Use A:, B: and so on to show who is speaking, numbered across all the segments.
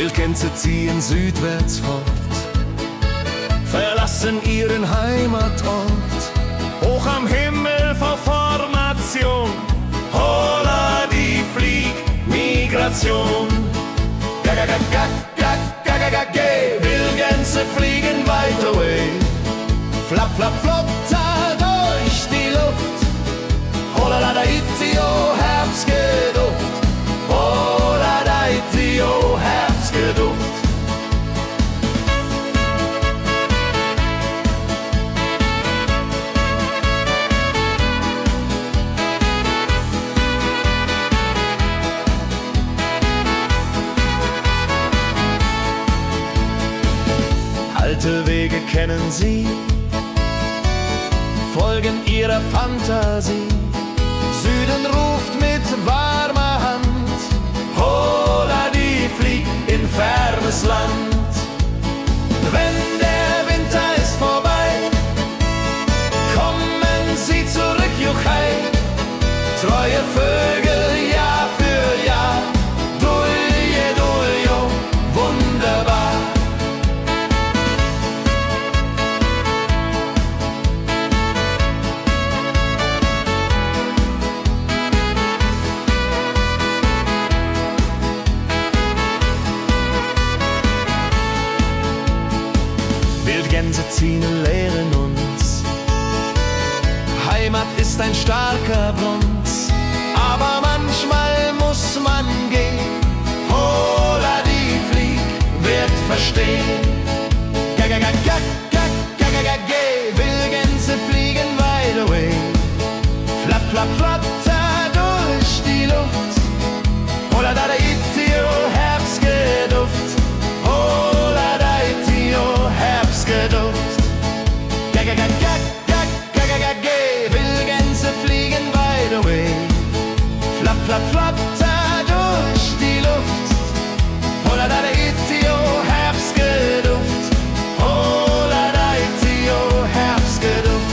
A: Wildgänse ziehen südwärts fort, verlassen ihren Heimatort. Hoch am Himmel vor Formation, holla die Fliegmigration. Gag, Wildgänse fliegen weit away. Flap, flap, flop, da durch die Luft. Holla da itio, Herbstgeduft. Holla da itio, Herbstgeduft. Alte Wege kennen sie, folgen ihrer Fantasie. Süden ruft mit warmer Hand, holla die flieg in fernes Land. Wenn der Winter ist vorbei, kommen sie zurück, Juchai. Treue Vögel Jahr für Jahr, Dulje, Duljo, wunderbar. Wildgänse ziehen, lehren uns. Heimat ist ein starker Bronz, aber manchmal muss man gehen. Holla die Flieg wird verstehen. Wildgänse fliegen wide away. Flap, flap, flatter durch die Luft. Holla da itio, Herbstgeduft. Holla da itio, Herbstgeduft. Wildgänse fliegen wide away. Flap, flap, flatter durch die Luft. Holla da itio, Herbstgeduft. Holla da itio, Herbstgeduft.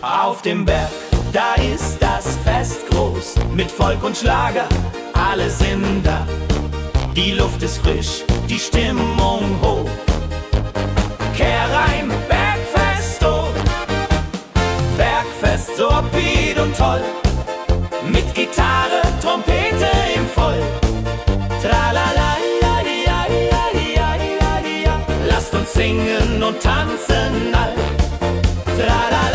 A: Auf dem Berg, da ist das Fest groß, mit Volk und Schlager, alle sind da. Die Luft ist frisch, die Stimmung hoch. Kehrreim, Bergfest, oh. Bergfest, so upbeat und toll. Mit Gitarre, Trompete im Voll. Tralala, lasst uns singen und tanzen all. Tralala.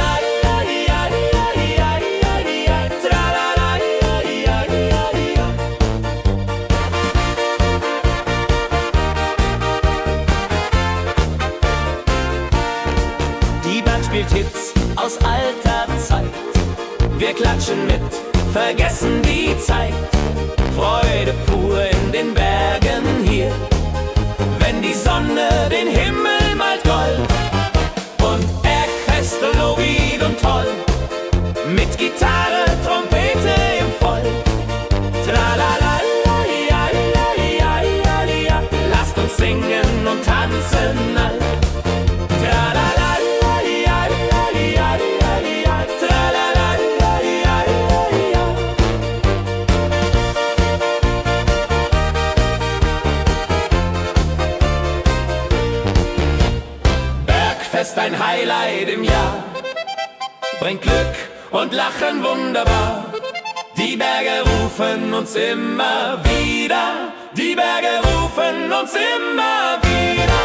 A: Spielt Hits aus alter Zeit. Wir klatschen mit, vergessen die Zeit. Freude pur in den Bergen hier, wenn die Sonne den Himmel malt gold. Und Bergfest, lobig und toll, mit Gitarre, Trompete im Voll. Tralala, lasst uns singen und tanzen all. Tralala. Bergfest, ein Highlight im Jahr, bringt Glück und Lachen wunderbar. Die Berge rufen uns immer wieder, die Berge rufen uns immer wieder.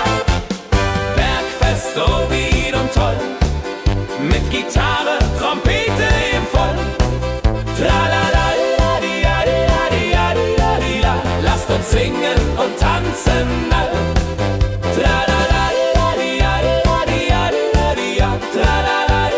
A: Bergfest, so wied und toll, mit Gitarre, Trompete im Voll. Tralala, lasst uns singen und tanzen all. Tralala, tralala.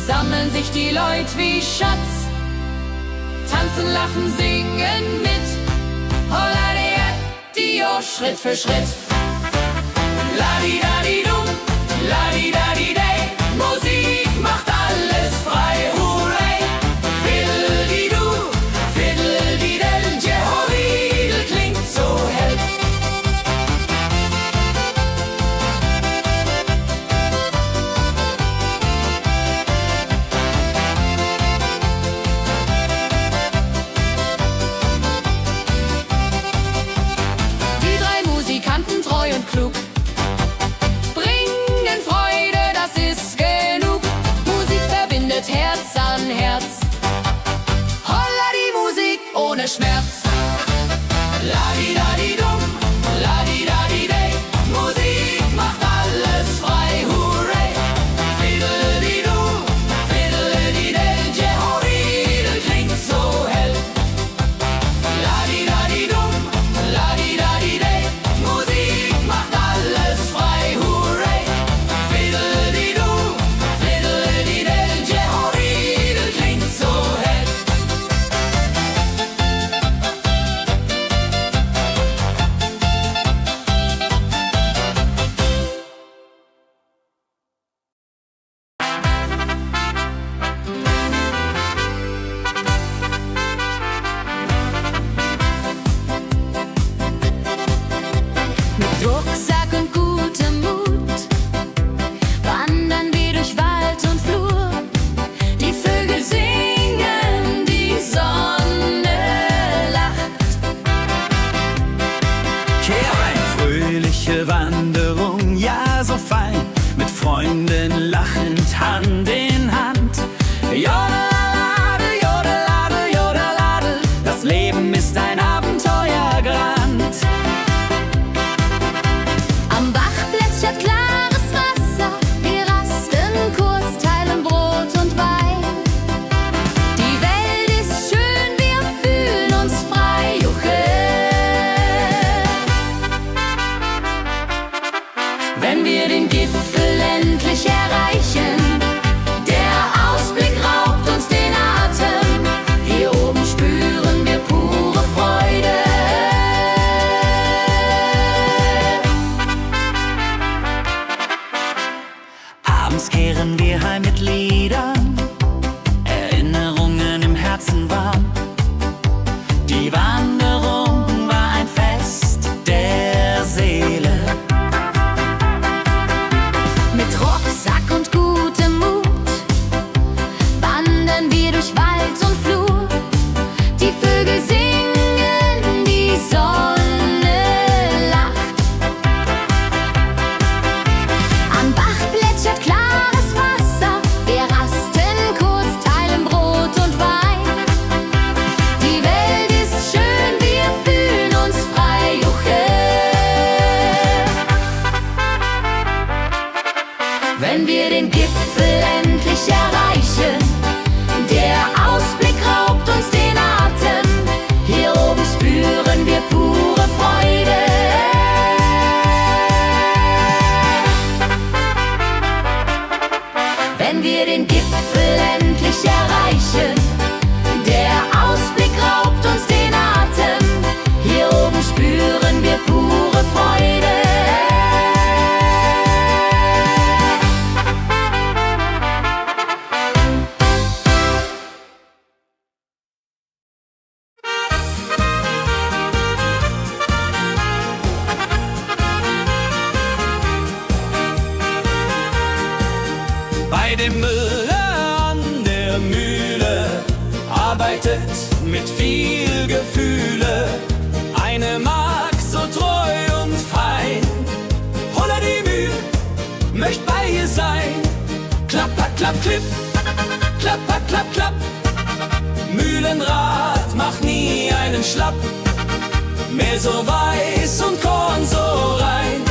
B: sammeln sich die Leute wie Schatz, tanzen, lachen, singen mit. Holla Dio, Schritt für Schritt. Ladi-dadi-dum, ladi-dadi-day, Musik macht alles frei, hurray. Fiddle-di-du, fiddle-di-del, Jehoridel klingt so hell. Die drei Musikanten, treu und klug, bringen Freude, das ist genug. Musik verbindet Herz an Herz. Holla die Musik ohne Schmerz. Ladi-dadi-dum, ladi-dadi-day, Musik macht alles frei, hurray. Fiddle-di-du, fiddle-di-del, Jehoridel klingt so hell. Ladi-dadi-dum, ladi-dadi-day, Musik macht alles frei, hurray. Fiddle-di-du, fiddle-di-del, Jehoridel klingt so hell. Mit Rucksack und gutem Mut wandern wir durch Wald und Flur. Die Vögel singen, die Sonne lacht.
A: Kehr ein, fröhliche Wanderung, ja so fein, mit Freunden lachend Hand in Hand. Jodeladel, jodeladel, jodeladel, das Leben ist ein Abenteuergrand.
B: Am Bach plätschert klares Wasser, wir rasten kurz, teilen Brot und Wein. Die Welt ist schön, wir fühlen uns frei, juche. Wenn wir den Gipfel endlich erreichen, der Ausblick raubt uns den Atem. Hier oben spüren wir pure Freude.
A: arbeitet mit viel Gefühle. Eine Magd so treu und fein. Holla die Mühe, möcht bei ihr sein. Klapper, klapp, klipp, klapper, klapp, klapp. Mühlenrad macht nie einen Schlapp. Mehl so weiß und Korn so rein.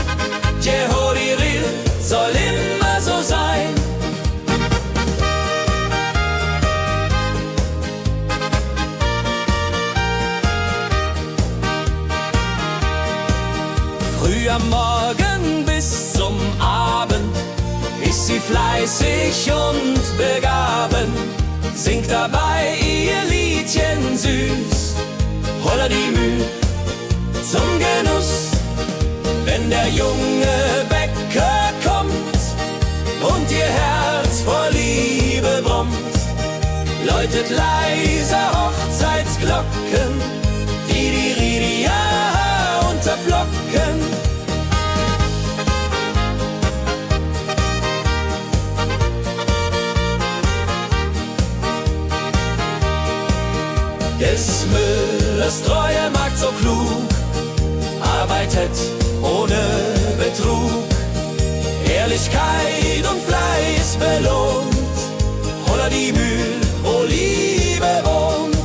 A: Jehodiril soll immer so sein. Früh am Morgen bis zum Abend ist sie fleißig und begaben, singt dabei ihr Liedchen süß. Holla die Müh zum Genuss, wenn der junge Bäcker kommt und ihr Herz vor Liebe brummt, läutet leise Hochzeitsglocken, die Ridia unterflocken. Des Müllers treue Magd so klug, arbeitet ohne Betrug, Ehrlichkeit und Fleiß belohnt. Holla die Mühl, wo Liebe wohnt.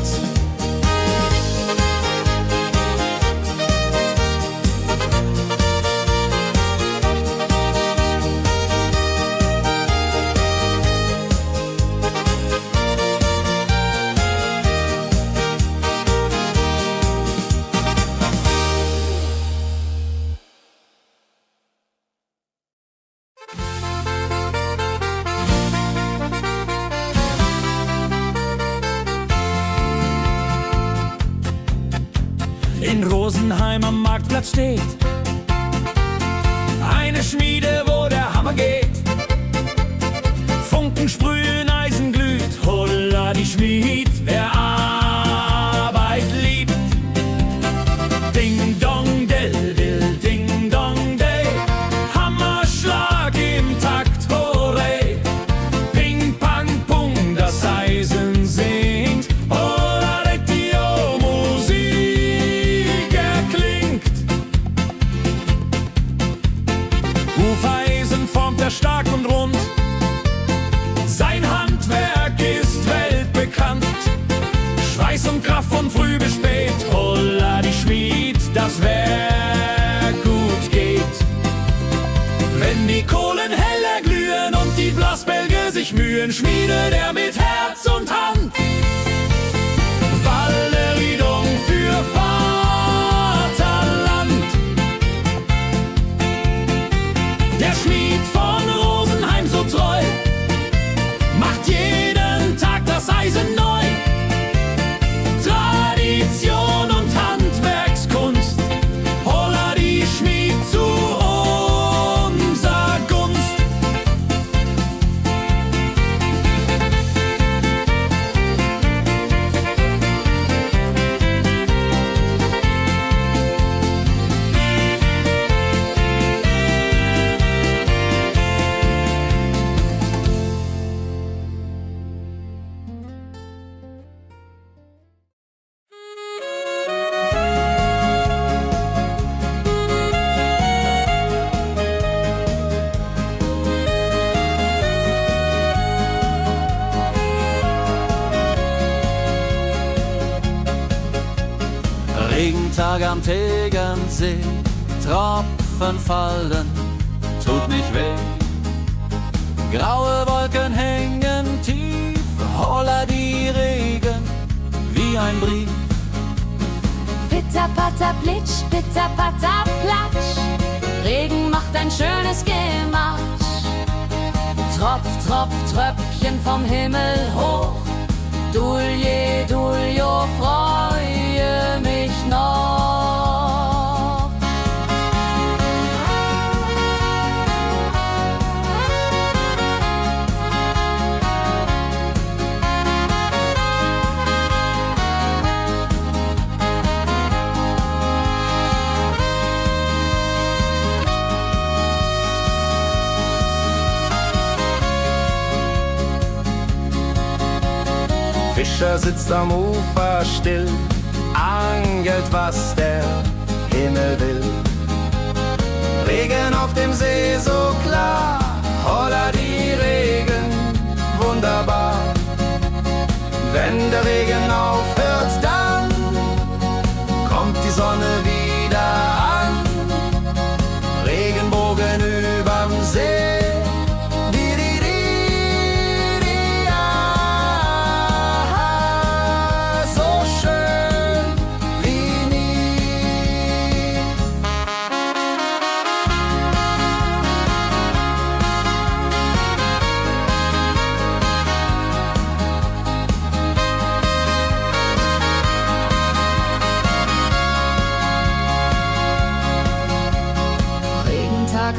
A: In Rosenheim am Marktplatz steht eine Schmiede, wo der Hammer geht. Funken sprühen, Eisen glüht, holla die Schmied, wer Arbeit liebt. Ding dong del dill, ding dong day, Hammerschlag im Takt, hurray. Ping pang pung, das Eisen singt, holla retio, Musik erklingt. Hufeisen formt er stark und rund, sein Handwerk ist weltbekannt. Schweiß und Kraft von früh bis spät, holla die Schmied, das Werk gut geht. Wenn die Kohlen heller glühen und die Blasbälge sich mühen, schmiedet er mit Herz und Hand Walleridung für Vaterland. Der Schmied von Rosenheim so treu macht jeden Tag das Eisen neu. Tradition und Handwerkskunst, holla die Schmied zu unser Gunst. Regentag am Tegernsee, Tropfen fallen, tut nicht weh. Graue Wolken hängen tief, holla die Regen wie ein Brief.
B: Pitter, patter, plitsch, pitter, patter, platsch. Regen macht ein schönes Gemarsch. Tropf, Tropf, Tröpfchen vom Himmel hoch. Dulje, Duljo, freue mich noch.
A: Fischer sitzt am Ufer still, angelt, was der Himmel will. Regen auf dem See so klar, holla die Regen, wunderbar. Wenn der Regen aufhört, dann kommt die Sonne wieder an. Regenbogen überm See.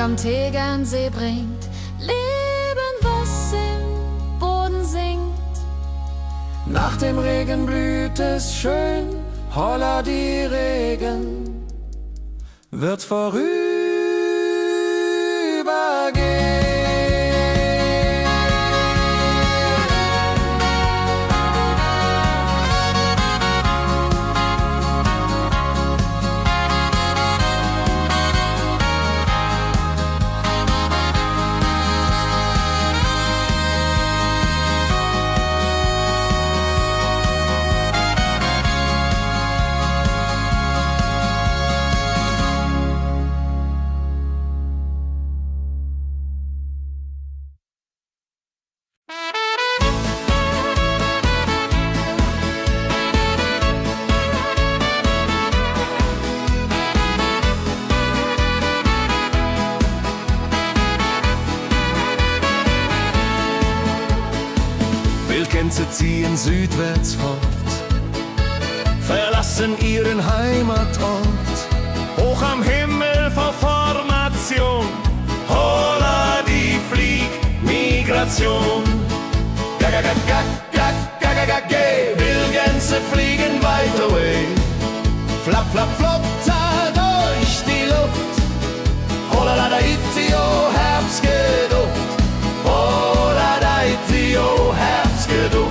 B: Am Tegernsee bringt Leben, was im Boden singt.
A: Nach dem Regen blüht es schön, holla die Regen wird vorübergehen. Wildgänse ziehen südwärts fort, verlassen ihren Heimatort. Hoch am Himmel vor Formation, holla die Fliegmigration. Gag, Wildgänse fliegen weit away. Flap, flap, flop, da durch die Luft. Holla da itio, Herbstgeduft. Holla da itio, Herbstgeduft.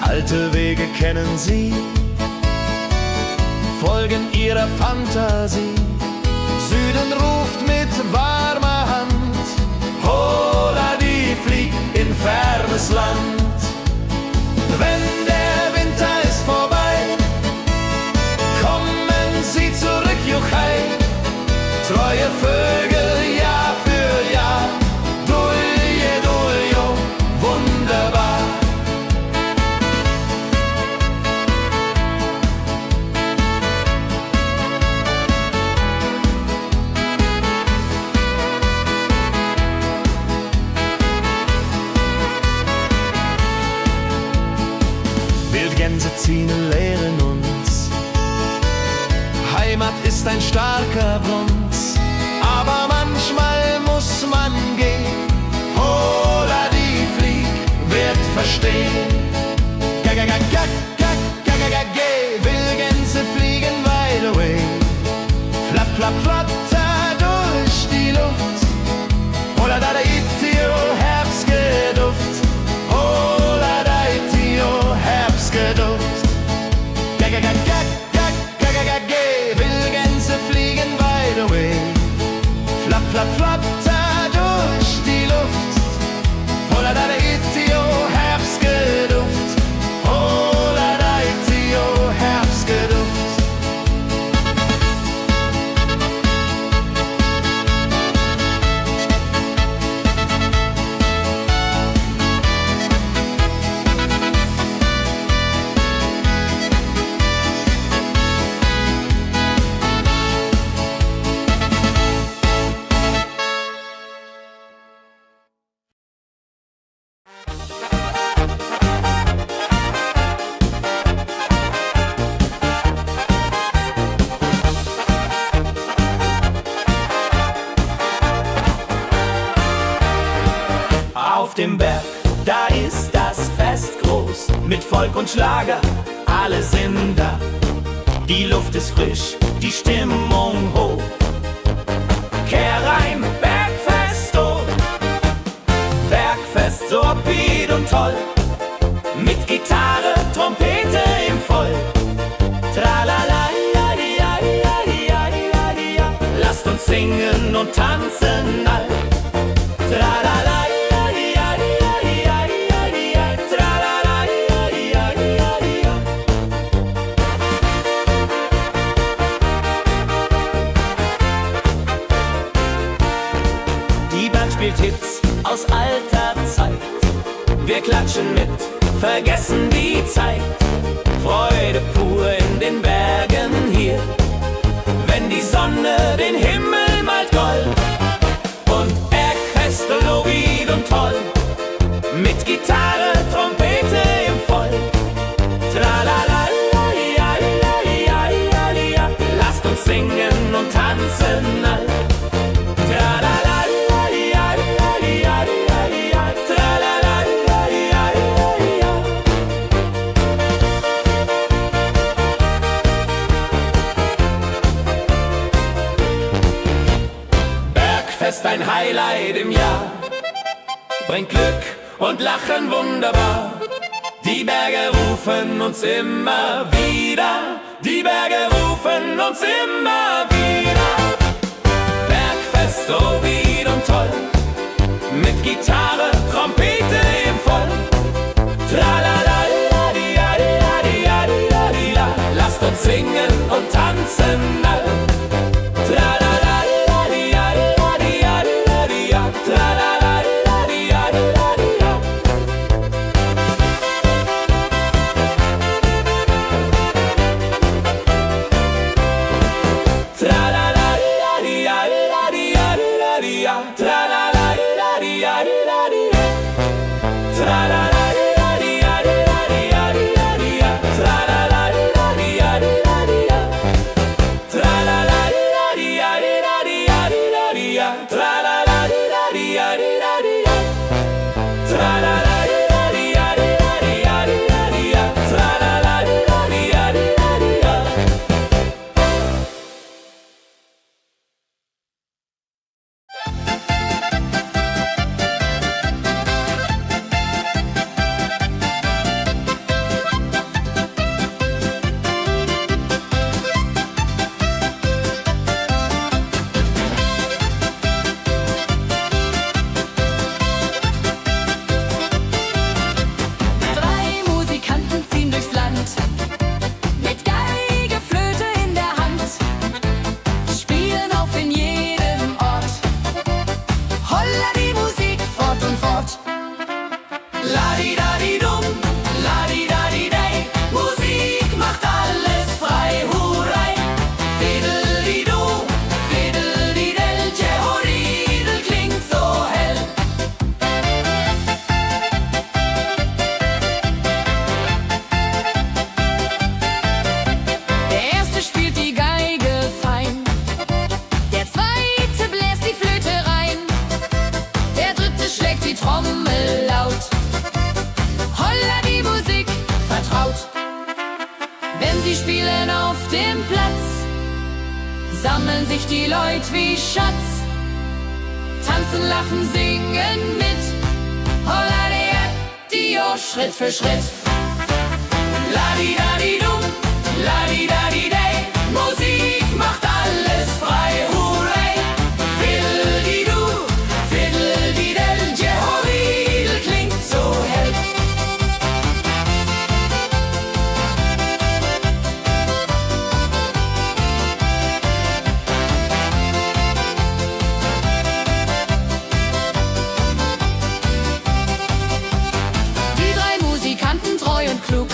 A: Alte Wege kennen sie, folgen ihrer Fantasie. Süden ruft mit warmer Hand, holla die flieg in fernes Land. Wenn der Winter ist vorbei, kommen sie zurück, juchai. Treue Vögel Jahr für Jahr, dulje, duljo, wunderbar. Wildgänse ziehen, lehren uns. Heimat ist ein starker Bronz, aber manchmal muss man gehen. Holla die Flieg wird verstehen. Wildgänse fliegen wide away. Flap, flap, flatter durch die Luft. Holla da itio, Herbstgeduft. Holla da itio, Herbstgeduft. Wildgänse fliegen wide away. Flap, flap, flatter durch die Luft. Holla da itio, Herbstgeduft. Holla da itio, Herbstgeduft. Auf dem Berg, da ist das Fest groß, mit Volk und Schlager, alle sind da. Die Luft ist frisch, die Stimmung hoch. Kehrreim, Bergfest, oh. Bergfest, so upbeat und toll. Mit Gitarre, Trompete im Voll. Tralala, ja, ja, ja, ja, ja, ja. Lasst uns singen und tanzen all. Tralala, ja, ja, ja, ja, ja, ja. Tralala, ja, ja, ja, ja. Die Band spielt Hits aus alter Zeit. Wir klatschen mit, vergessen die Zeit. Freude pur in den Bergen hier, wenn die Sonne den Himmel malt gold. Und Bergfest, Lovid und toll, mit Gitarre, Trompete im Voll. Tralala, ja, ja, ja, ja, ja. Lasst uns singen und tanzen all. Tralala, ja, ja, ja, ja, ja. Tralala, ja, ja, ja, ja. Bergfest, ein Highlight im Jahr, bringt Glück und Lachen wunderbar. Die Berge rufen uns immer wieder, die Berge rufen uns immer wieder. Bergfest, so wied und toll, mit Gitarre, Trompete im Voll. Tralala, di, ja, di, ja, di, ja, di, ja. Lasst uns singen und tanzen all. Tralala, di, ja, di, ja, di, ja. Tralala, di, ja, di, ja. Tralala, di, ja, di, ja. Tralala, di, ja, di, ja. Tralala, di, ja, di, ja. Tralala, di, ja, di, ja. Tralala, di, ja, di, ja. Tralala, di, ja, di, ja. Tralala, di, ja, di, ja. Tralala, di, ja, di, ja.
B: Drei Musikanten ziehen durchs Land, mit Geige, Flöte in der Hand, spielen auf in jedem Ort. Holla die Musik fort und fort.
A: Ladi-dadi-dum, ladi-dadi-dei, Musik macht alles frei, hurray. Fiddle-di-du, fiddle-di-del, Jehoridel klingt so hell.
B: Der erste spielt die Geige fein, der zweite bläst die Flöte rein, der dritte schlägt die Trommel laut. Holla die Musik vertraut. Wenn sie spielen auf dem Platz, sammeln sich die Leute wie Schatz, tanzen, lachen, singen mit. Holla der Dio, Schritt für Schritt.
A: Ladi-dadi-dum, ladi-dadi-dei, Musik macht alles frei, hurray. Fiddle-di-du, fiddle-di-del, Jehoridel klingt so hell.
B: Die drei Musikanten, treu und klug,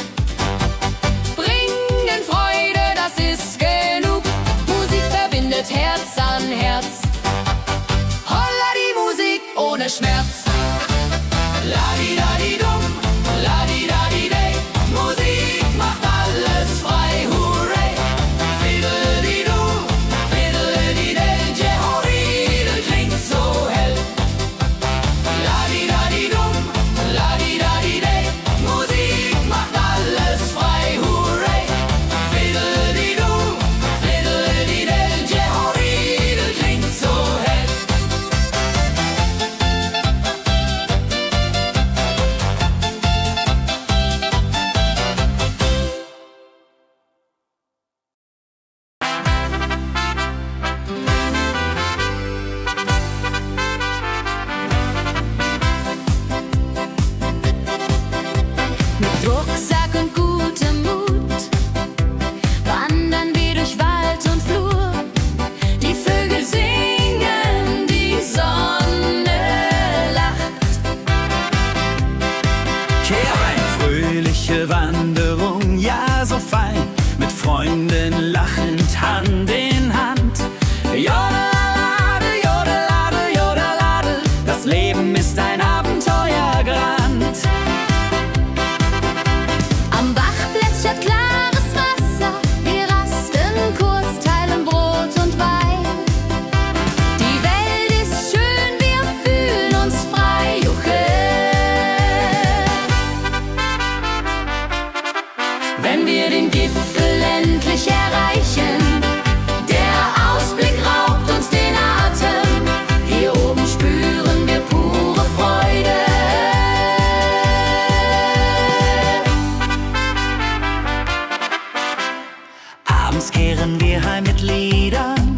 C: Abends kehren wir heim mit Liedern,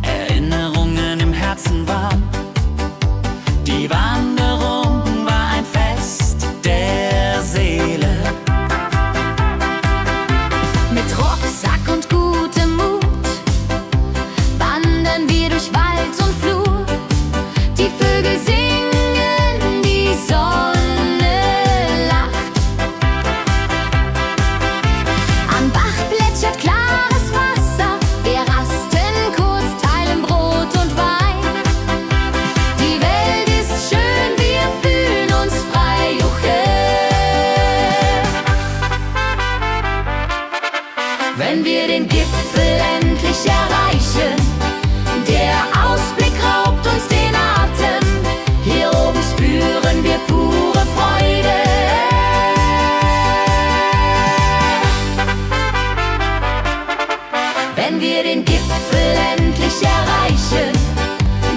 C: Erinnerungen im Herzen warm. Die Wanderung war ein Fest der Seele.
B: Mit Rucksack und gutem Mut wandern wir durch Wald und Flur. Die Vögel singen, die Sonne lacht. Am Bach plätschert klares Wasser, wir rasten kurz, teilen Brot und Wein. Die Welt ist schön, wir fühlen uns frei, juche. Wenn wir den Gipfel endlich erreichen, der Ausblick raubt uns den Atem. Hier oben spüren wir pure Freude. Wenn wir den Gipfel endlich erreichen,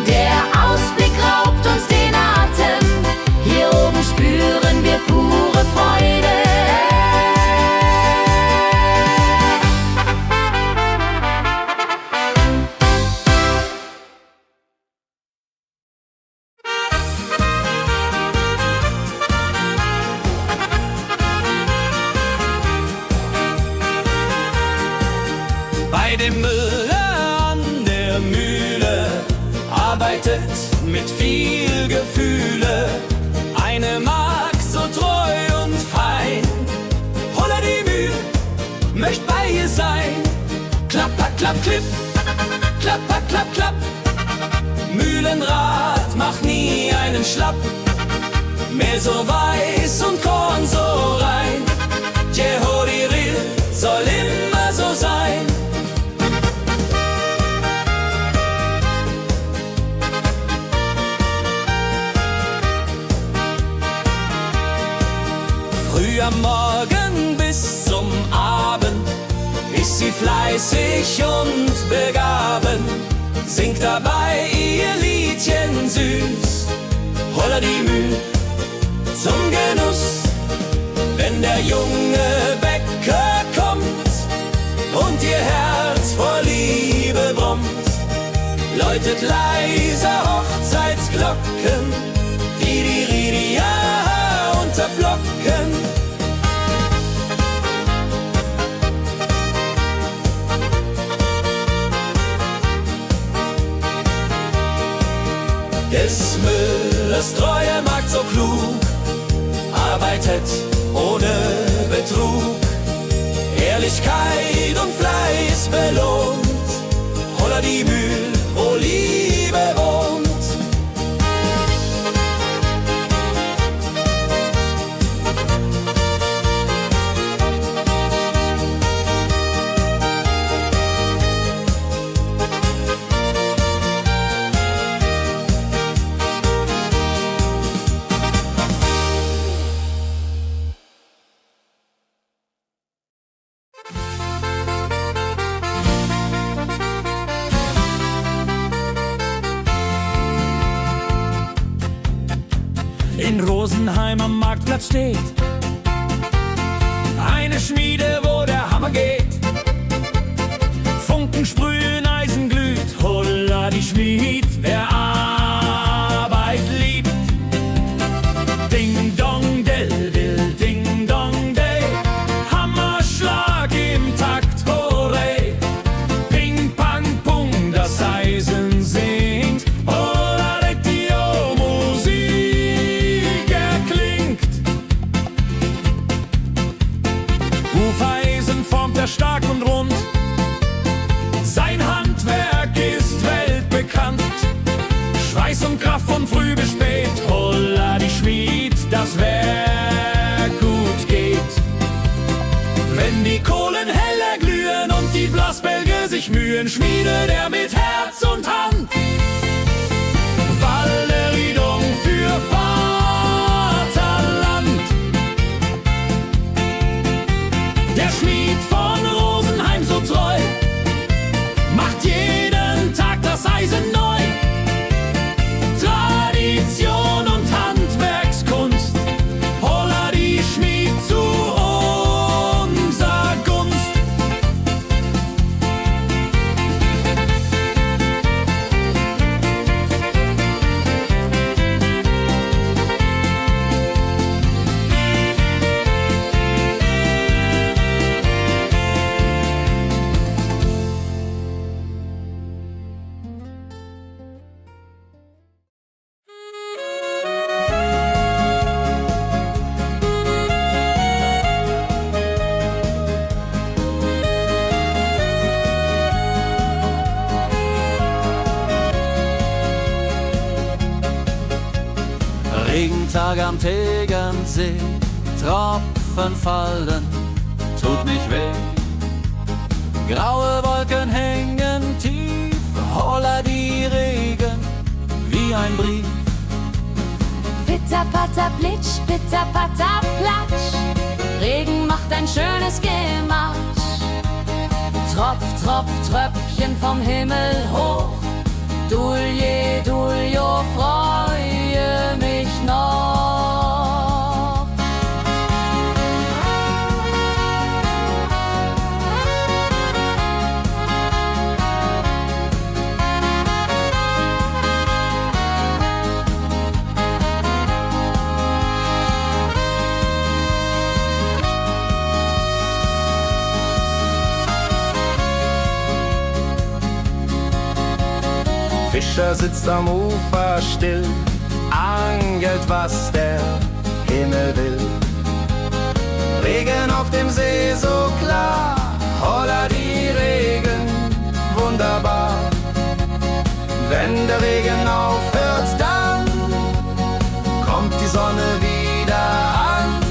B: der Ausblick raubt uns den Atem. Hier oben spüren wir pure Freude.
A: Bei dem Müller an der Mühle arbeitet mit viel Gefühle eine Magd so treu und fein. Holla die Mühl, möcht bei ihr sein. Klapper, klapp, klipp, klapper, klapp, klapp. Mühlenrad macht nie einen Schlapp. Mehl so weiß und Korn so rein. Jehodiril soll immer so sein. Früh am Morgen bis zum Abend ist sie fleißig und begaben, singt dabei ihr Liedchen süß. Holla die Mühl zum Genuss, wenn der junge Bäcker kommt und ihr Herz vor Liebe brummt, läutet leiser Hochzeitsglocken, die Ridia unterflocken. Des Müllers treue Magd so klug, arbeitet ohne Betrug, Ehrlichkeit und Fleiß belohnt. Holla die Mühl, wo Liebe wohnt. In Rosenheim am Marktplatz steht eine Schmiede, wo der Hammer geht. Funken sprühen, Eisen glüht, holla die Schmied, wer Arbeit liebt. Ding dong del dill, ding dong day, Hammerschlag im Takt, hurray. Ping pang pung, das Eisen singt, holla die Musik erklingt. Hufeisen formt er stark und rund, sein Handwerk ist weltbekannt. Schweiß und Kraft von früh bis spät, holla die Schmied, das Werk gut geht. Wenn die Kohlen heller glühen und die Blasbälge sich mühen, schmiedet er mit Herz und Hand Walleriedung für Vaterland. Der Schmied von Rosenheim so treu macht jeden Tag das Eisen neu. Tradition und Handwerkskunst, holla die Schmied zu unser Gunst.
C: Tag am Tegernsee, Tropfen fallen, tut nicht weh. Graue Wolken hängen tief, holla die Regen wie ein Brief.
B: Pitter, patter, plitsch, pitter, patter, platsch. Regen macht ein schönes Gematsch. Tropf, Tropf, Tröpfchen vom Himmel hoch. Dulje, Duljo, freue mich noch.
A: Fischer sitzt am Ufer still, angelt, was der Himmel will. Regen auf dem See so klar, holla die Regen, wunderbar. Wenn der Regen aufhört, dann kommt die Sonne wieder an.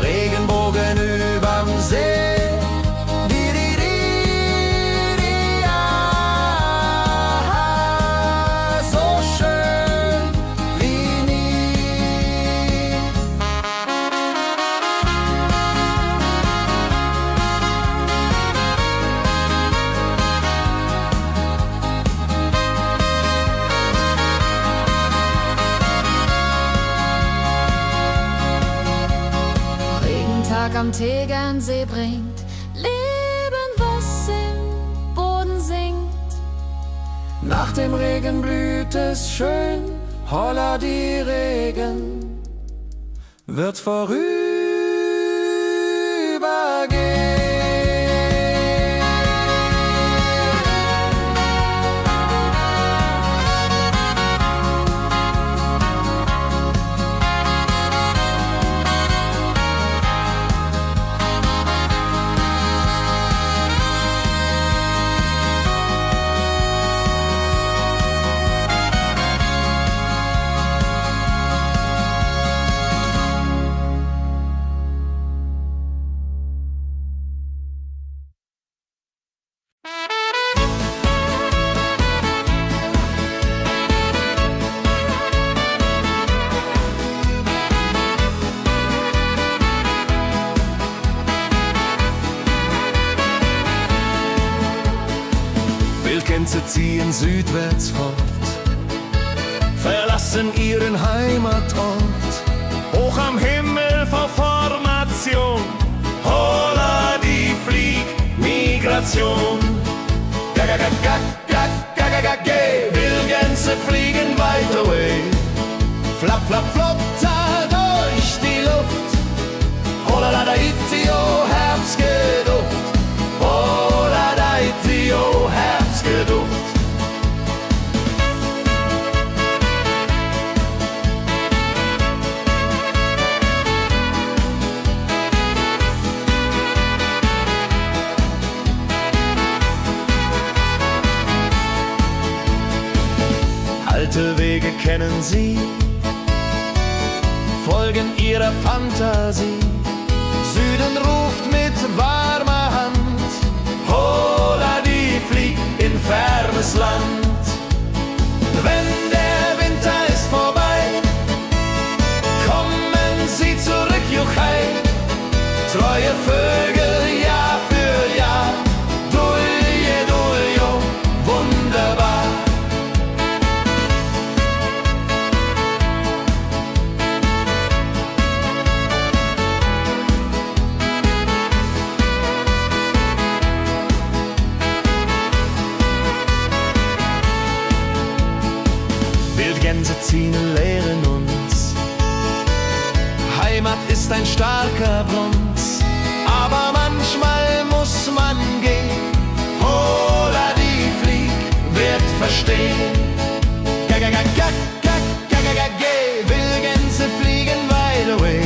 A: Regenbogen überm See.
B: Am Tegernsee bringt Leben, was im Boden singt.
A: Nach dem Regen blüht es schön, holla die Regen wird vorübergehen. Wildgänse ziehen südwärts fort, verlassen ihren Heimatort. Hoch am Himmel vor Formation, holla die Fliegmigration. Wildgänse fliegen weit away, flapp, flapp, flotter durch die Luft. Holla da itio, Herbstgeduft. Holla da itio, Herbstgeduft. Alte Wege kennen sie, folgen ihrer Fantasie. Süden ruft mit warmer Hand, holla die flieg in fernes Land. Wenn der Winter ist vorbei, kommen sie zurück, Juchai. Treue Vögel Jahr für Jahr, Dulje, Duljo, wunderbar. Wildgänse ziehen, lehren uns. Heimat ist ein starker Bronz, aber manchmal muss man gehen. Holla die Flieg wird verstehen. Wildgänse fliegen wide away,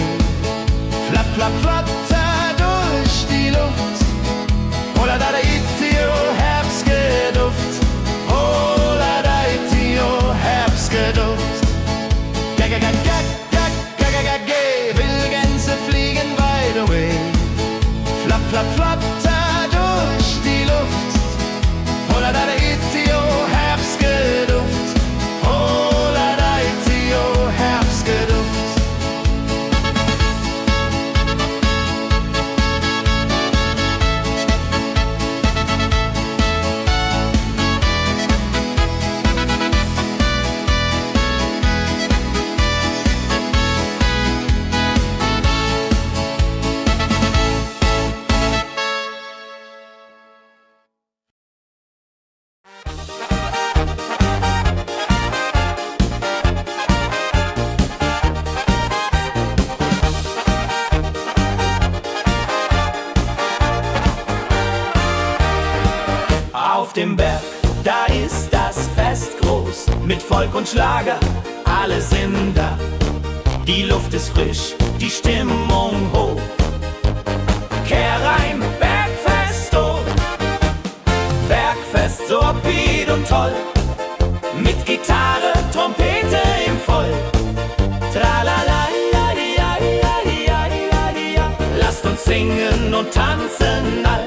A: flapp, flapp, flatter durch die Luft. Holla da itio, Herbstgeduft. Holla da itio, Herbstgeduft. auf dem Berg, da ist das Fest groß. Mit Volk und Schlager, alle sind da. Die Luft ist frisch, die Stimmung hoch. Kehr rein, Bergfest, oh. Bergfest, so upbeat und toll. Mit Gitarre, Trompete im Voll. Tralala, ja, ja, ja, ja, ja, ja. Lasst uns singen und tanzen all.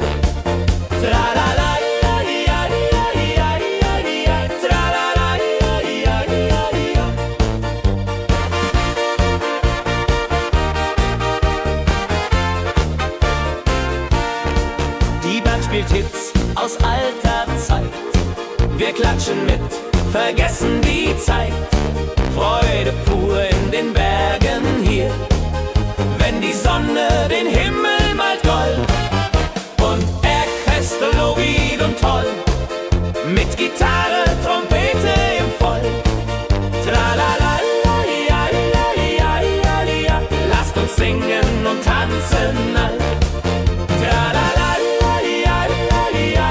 A: Tralala, ja, ja, ja, ja, ja, ja. Tralala, ja, ja, ja, ja. Die Band spielt Hits aus alter Zeit. Wir klatschen mit, vergessen die Zeit. Freude pur in den Bergen hier, wenn die Sonne den Himmel malt gold. Und Bergfest, Lovid und toll, mit Gitarre, Trompete im Voll. Tralala, ja, ja, ja, ja, ja. Lasst uns singen und tanzen all. Tralala, ja, ja, ja, ja,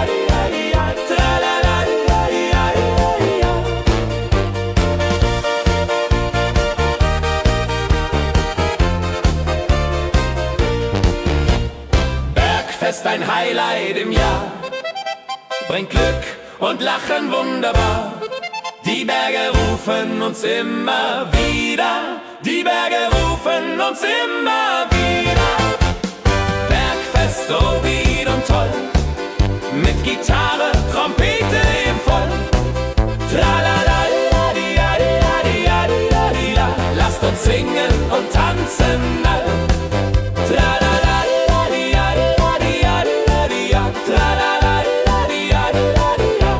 A: ja. Tralala, ja, ja, ja, ja. Bergfest, ein Highlight im Jahr, bringt Glück und Lachen wunderbar. Die Berge rufen uns immer wieder, die Berge rufen uns immer wieder. Bergfest, so wied und toll, mit Gitarre, Trompete im Voll. Tralala, di, ja, di, ja, di, ja, di, ja. Lasst uns singen und tanzen all. Tralala, di, ja, di, ja, di, ja. Tralala, di, ja, di, ja. Tralala, di, ja, di, ja.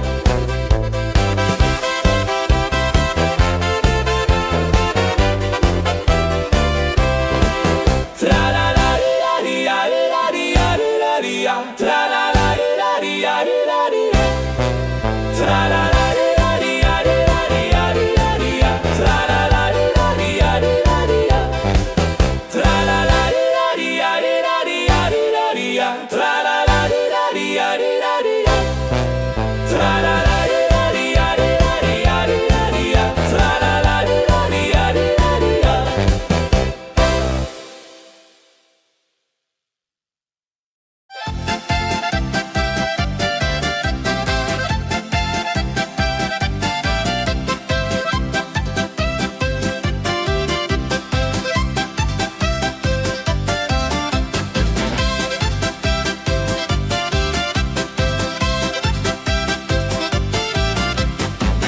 A: Tralala, di, ja, di, ja. Tralala, di, ja, di, ja. Tralala, di, ja, di, ja. Tralala, di, ja, di, ja. Tralala, di, ja, di, ja. Tralala, di, ja, di, ja. Tralala, di, ja, di, ja.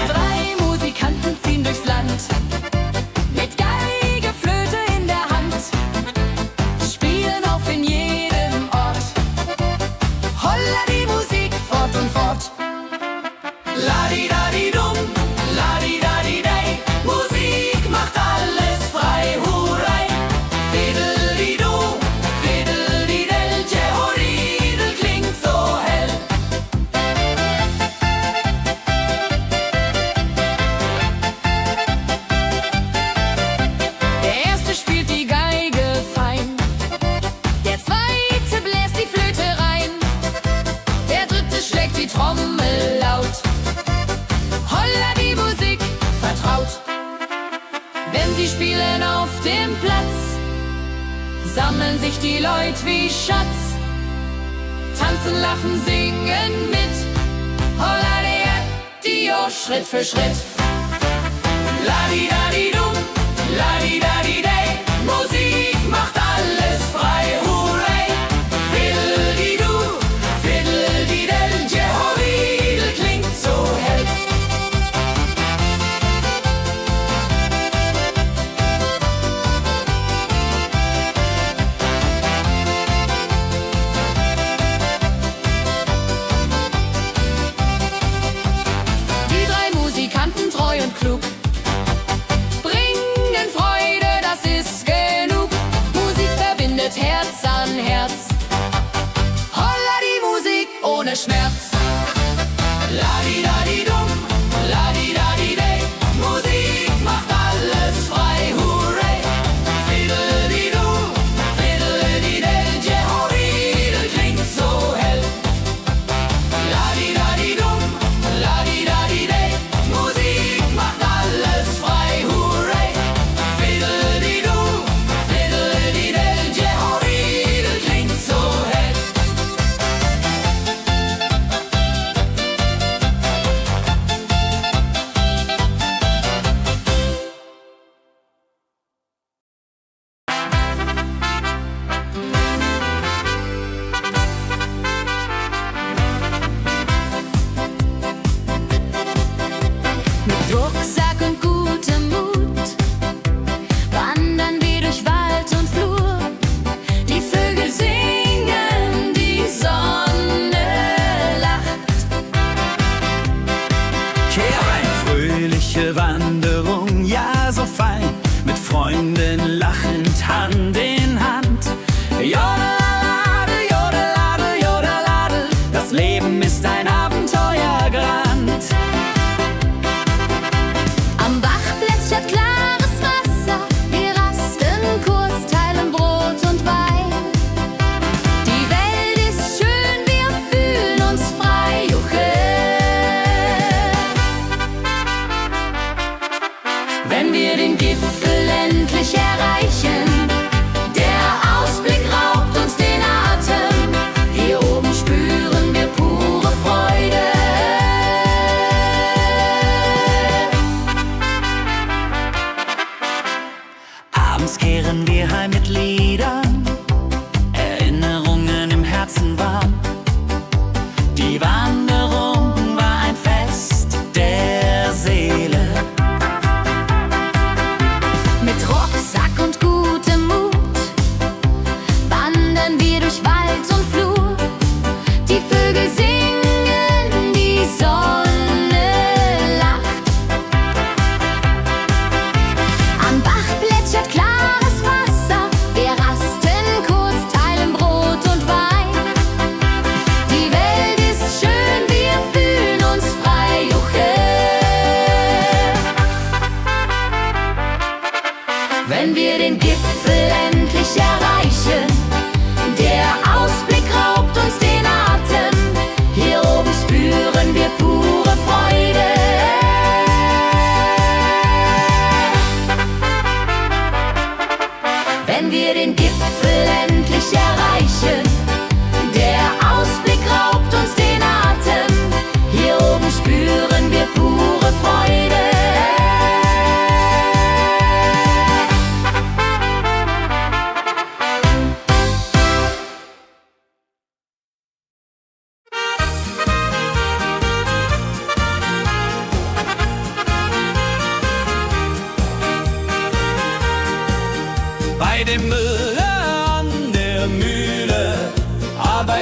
B: Drei Musikanten ziehen durchs Land, mit Geige, Flöte in der Hand, spielen auf in jedem Ort. Holla die Musik fort und fort.
A: Ladi-dadi-dum, ladi-dadi-dei, Musik macht alles frei, hurray. Fiddeli-du, fiddeli-del, Jehoridel klingt so hell.
B: Der erste spielt die Geige fein, der zweite bläst die Flöte rein, der dritte schlägt die Trommel laut. Holla die Musik vertraut. Wenn sie spielen auf dem Platz, sammeln sich die Leute wie Schatz, tanzen, lachen, singen mit. Holla der Dio, Schritt für Schritt.
A: Ladi-dadi-dum, ladi-dadi-dei, Musik macht alles frei, hurray. Fiddeli-du, fiddeli-del, Jehoridel klingt so hell.
B: Die drei Musikanten, treu und klug, bringen Freude, das ist genug. Musik verbindet Herz an Herz. Holla die Musik ohne Schmerz.
A: Ladi-dadi-dum, ladi-dadi-dei, Musik macht alles frei, hurray. Fiddeli-du, fiddeli-del, Jehoridel klingt so hell. Ladi-dadi-dum,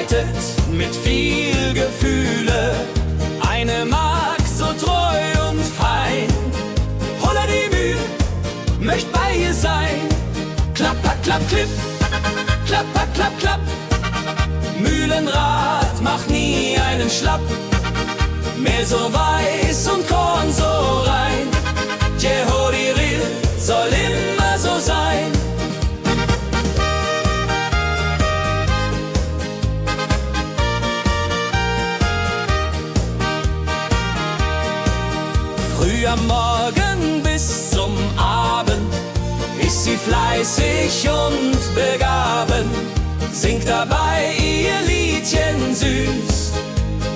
A: arbeitet mit viel Gefühle. Eine Magd so treu und fein. Holla die Mühl, möcht bei ihr sein. Klapper, klapp, klipp, klapper, klapp, klapp. Mühlenrad macht nie einen Schlapp. Mehl so weiß und Korn so rein. Jehodiril soll immer so sein. Früh am Morgen bis zum Abend ist sie fleißig und begaben, singt dabei ihr Liedchen süß.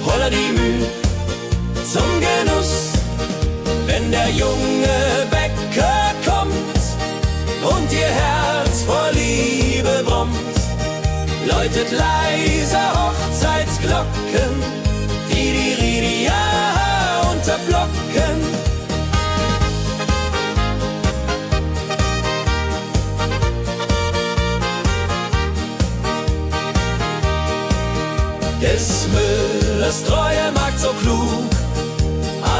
A: Holla die Mühl zum Genuss, wenn der junge Bäcker kommt und ihr Herz vor Liebe brummt, läutet leise Hochzeitsglocken, die Ridia unterflocken. Des Müllers treue Magd so klug,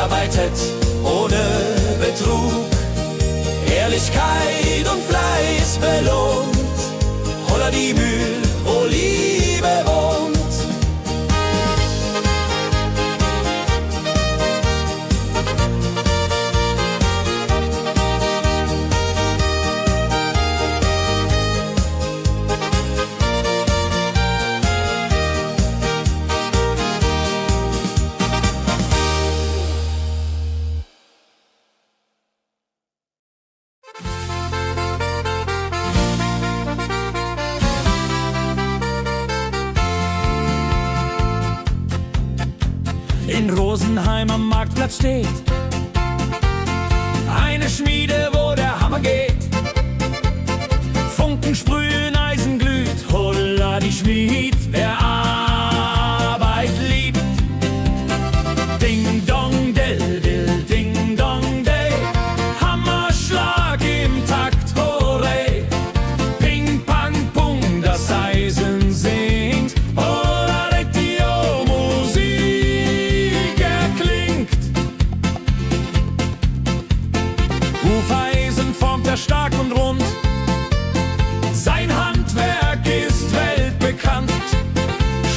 A: arbeitet ohne Betrug, Ehrlichkeit und Fleiß belohnt. Holla die Mühl, wo Liebe wohnt. In Rosenheim am Marktplatz steht eine Schmiede, wo der Hammer geht. Funken sprühen, Eisen glüht, holla die Schmied, wer Arbeit liebt. Ding dong del dill, ding dong day, Hammerschlag im Takt, hurray. Ping pang pung, das Eisen singt, holla die Musik erklingt. Hufeisen formt er stark und rund, sein Handwerk ist weltbekannt.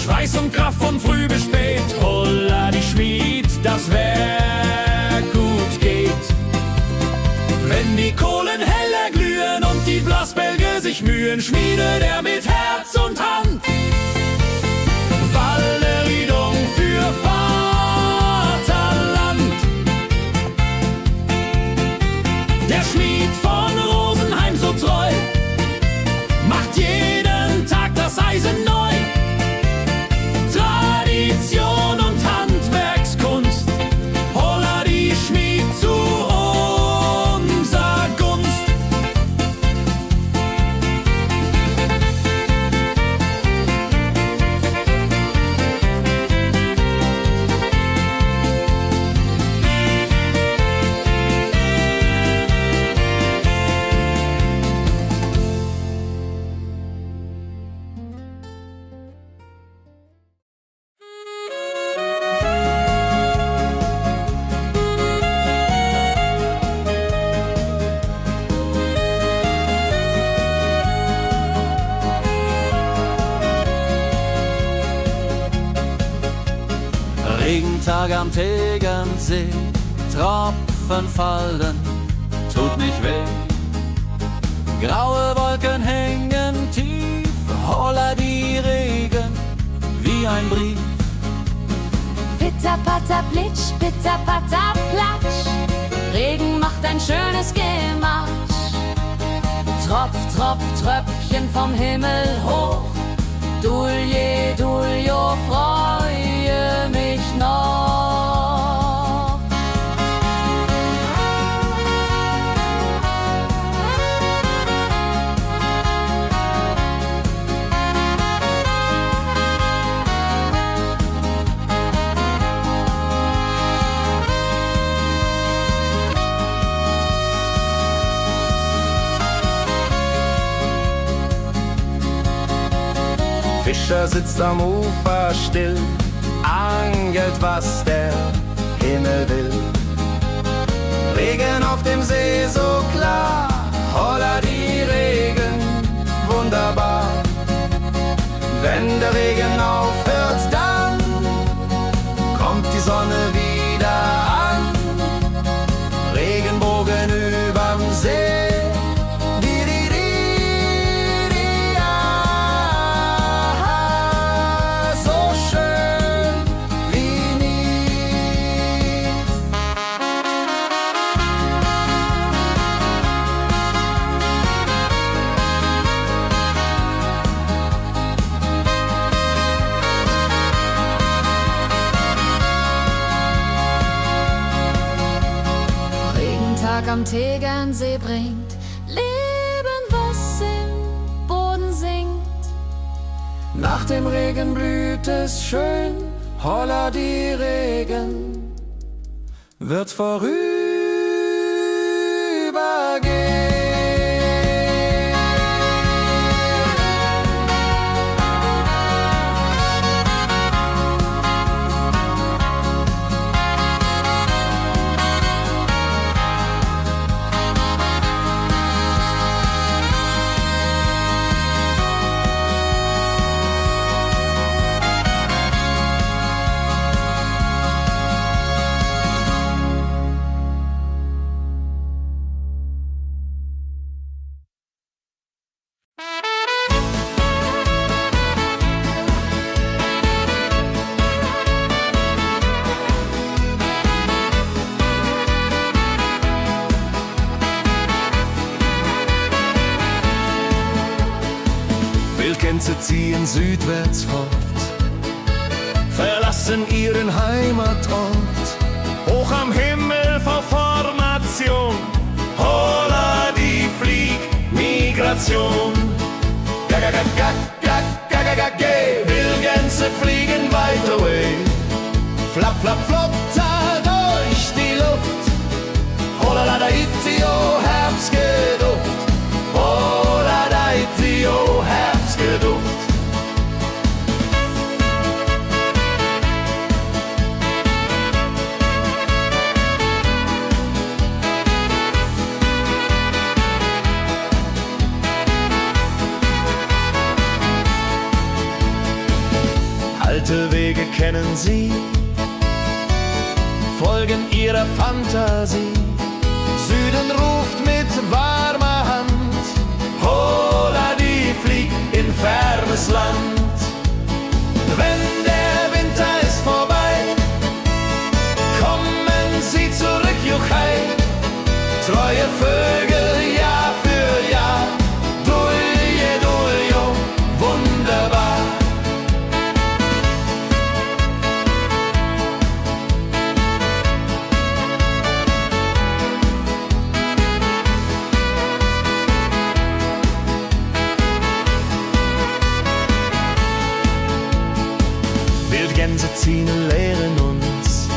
A: Schweiß und Kraft von früh bis spät, holla die Schmied, das Werk gut geht. Wenn die Kohlen heller glühen und die Blasbälge sich mühen, schmiedet er mit Herz und Hand Walleriedung für Vaterland. Der Schmied von Rosenheim so treu macht jeden Tag das Eisen neu. Tradition und Handwerkskunst, holla die Schmied zu unser Gunst.
C: Regentag am Tegernsee, Tropfen fallen, tut nicht weh. Graue Wolken hängen tief, holla die Regen wie ein Brief.
B: Pitter, patter, plitsch, pitter, patter, platsch. Regen macht ein schönes Gematsch. Tropf, Tropf, Tröpfchen vom Himmel hoch. Dulje, Duljo, freue mich noch.
A: Fischer sitzt am Ufer still, angelt, was der Himmel will. Regen auf dem See so klar, holla die Regen, wunderbar. Wenn der Regen aufhört, dann kommt die Sonne wieder an. Regenbogen überm See.
B: Am Tegernsee bringt Leben, was im Boden sinkt.
A: Nach dem Regen blüht es schön, holla die Regen wird vorübergehen. Wildgänse ziehen südwärts fort, verlassen ihren Heimatort. Hoch am Himmel vor Formation, holla die Fliegmigration. Gag, Wildgänse fliegen weit away. Flap, flap, flop, da durch die Luft. Holla da itio, Herbstgeduft. Holla da itio, Herbstgeduft. Alte Wege kennen sie, folgen ihrer Fantasie. Süden ruft mit warmer Hand, holla die flieg in fernes Land. Wenn der Winter ist vorbei, kommen sie zurück, Juchai. Treue Vögel Jahr für Jahr, dulje, duljo, wunderbar. Wildgänse ziehen, lehren uns.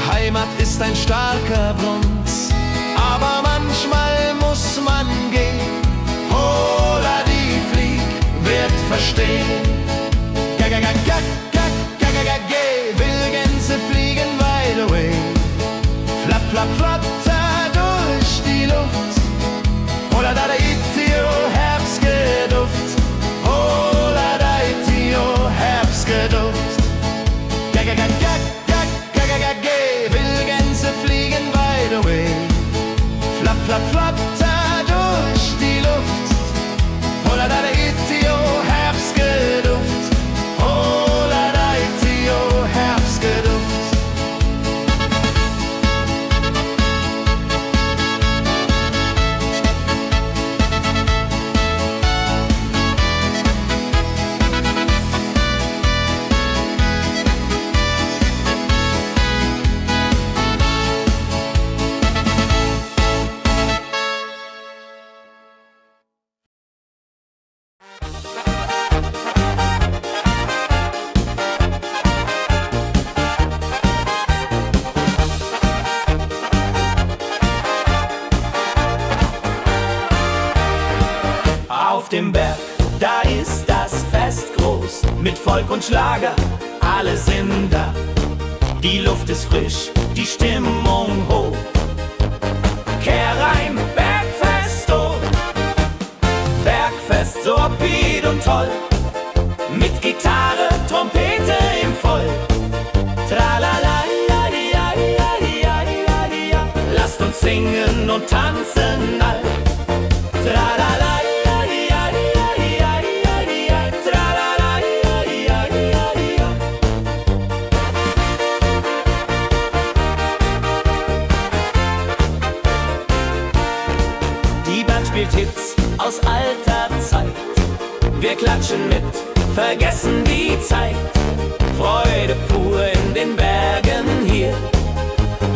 A: Heimat ist ein starker Brunz, aber manchmal muss man gehen. Holla die Flieg wird verstehen. Wildgänse fliegen wide away. Flap, flap, flatter durch die Luft. Holla da itio, Herbstgeduft. Holla da itio, Herbstgeduft. Wildgänse fliegen wide away. Flap, flap, flatter durch die Luft. Holla da itio, Herbstgeduft. Holla da itio, Herbstgeduft. mit Volk und Schlager, alle sind da. Die Luft ist frisch, die Stimmung hoch. Kehrreim, Bergfest, oh. Bergfest, so upbeat und toll. Mit Gitarre, Trompete im Voll. Tralala, ja, ja, ja, ja, ja, ja. Lasst uns singen und tanzen all. Tralala, ja, ja, ja, ja, ja, ja. Tralala, ja, ja, ja, ja. Die Band spielt Hits aus alter Zeit. Wir klatschen mit, vergessen die Zeit. Freude pur in den Bergen hier,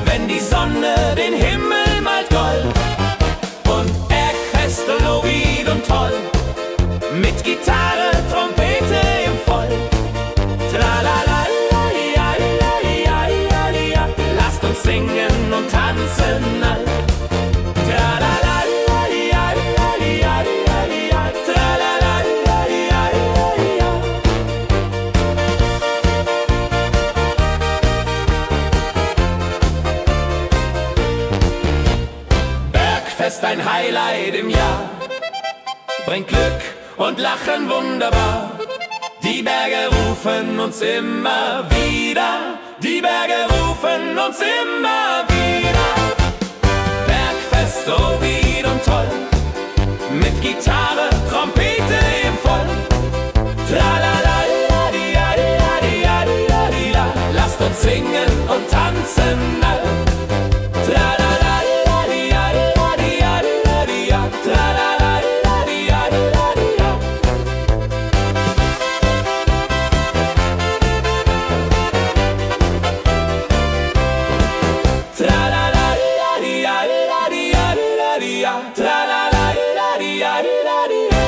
A: wenn die Sonne den Himmel malt gold. Und Bergfest, Lovid und toll, mit Gitarre, Trompete im Voll. Tralala, ja, ja, ja, ja, ja. Lasst uns singen und tanzen all. Tralala, ja, ja, ja, ja, ja. Tralala, ja, ja, ja, ja. Bergfest, ein Highlight im Jahr, bringt Glück und Lachen wunderbar. Die Berge rufen uns immer wieder, die Berge rufen uns immer wieder. Bergfest, so wied und toll, mit Gitarre, Trompete im Voll. Tralala, ja, ja, ja, ja, ja, ja. Lasst uns singen und tanzen all. Tralala, ja, ja, ja, ja, ja. Tralala, ja, ja, ja, ja. Tralala, ja, ja, ja, ja, ja.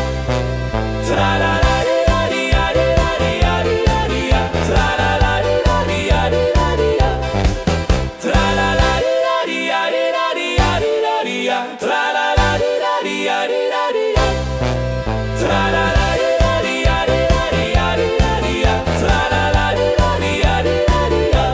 A: Tralala, ja, ja, ja, ja. Tralala, ja, ja, ja, ja, ja. Tralala, ja, ja, ja, ja. Tralala, ja, ja, ja, ja. Tralala, ja, ja, ja, ja. Tralala, ja, ja, ja, ja. Tralala, ja, ja, ja, ja.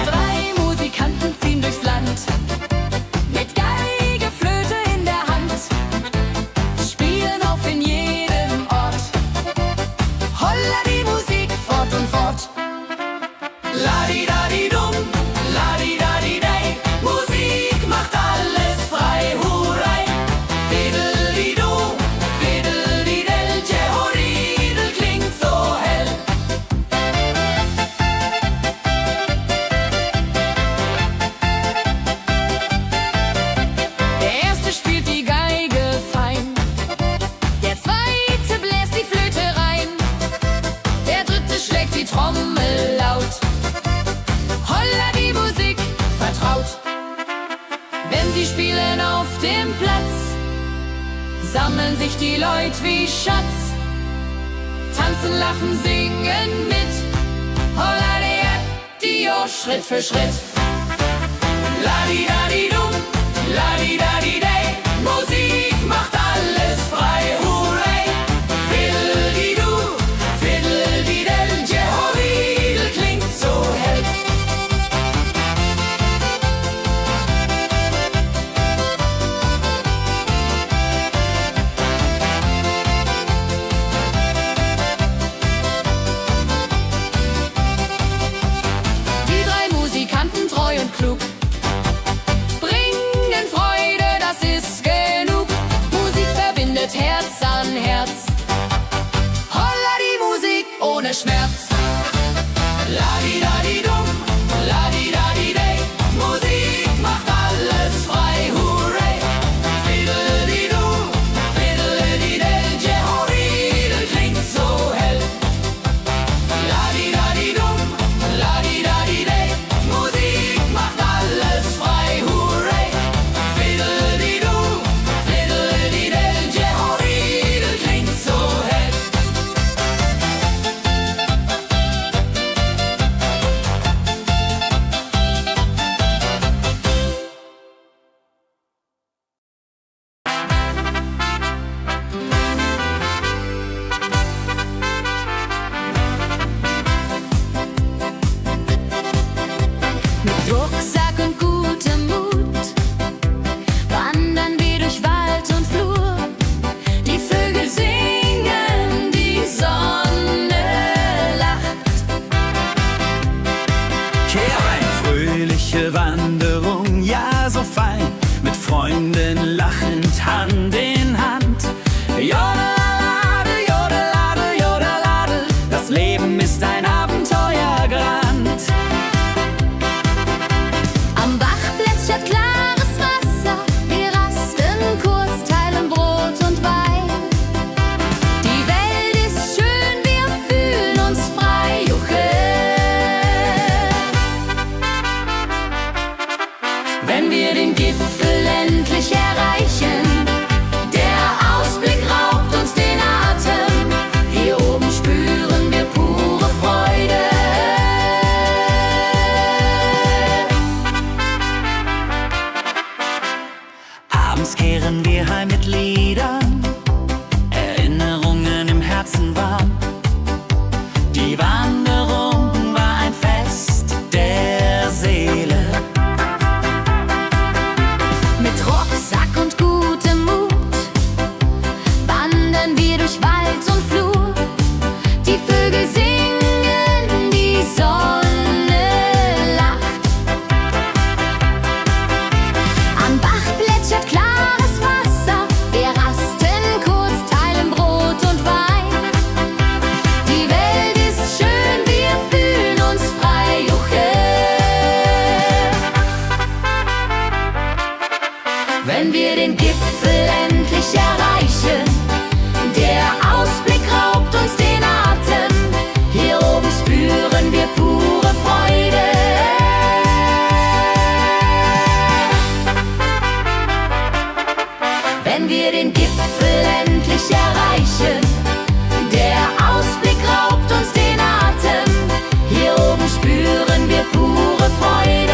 B: Drei Musikanten ziehen durchs Land, mit Geige, Flöte in der Hand, spielen auf in jedem Ort. Holla die Musik fort und fort. Ladi-dadi-dum, ladi-dadi-dei, Musik macht alles frei, hurray. Fiddeli-du, fiddeli-del, Jehoridel klingt so hell. Der erste spielt die Geige fein, der zweite bläst die Flöte rein, der dritte schlägt die Trommel laut. Holla die Musik vertraut. Wenn sie spielen auf dem Platz, sammeln sich die Leute wie Schatz, tanzen, lachen, singen mit. Holla der Dio, Schritt für Schritt. Ladi-dadi-dum, ladi-dadi-dei, Musik macht alles frei, hurray. Fiddeli-du, fiddeli-del, Jehoridel klingt so hell. Die drei Musikanten, treu und klug,
C: Freunden lachend Hand in Hand. Jodeladel, jodeladel, jodeladel, das Leben ist ein Abenteuergrand.
B: Am Bach plätschert klares Wasser, wir rasten kurz, teilen Brot und Wein. Die Welt ist schön, wir fühlen uns frei, juche. Wenn wir den Gipfel endlich erreichen, der Ausblick raubt uns den Atem. Hier oben spüren wir pure Freude.
C: Abends kehren wir heim mit Liedern, Erinnerungen im Herzen warm. Die Wanderung war ein Fest der Seele.
B: Mit Rucksack und gutem Mut wandern wir durch Wald und Flur. Die Vögel singen, die Sonne lacht. Am Bach plätschert klares Wasser, wir rasten kurz, teilen Brot und Wein. Die Welt ist schön, wir fühlen uns frei, juche. Wenn wir den Gipfel endlich erreichen, der Ausblick raubt uns den Atem. Hier oben spüren wir pure Freude. Wenn wir den Gipfel endlich erreichen, der Ausblick raubt uns den Atem. Hier oben spüren wir pure Freude.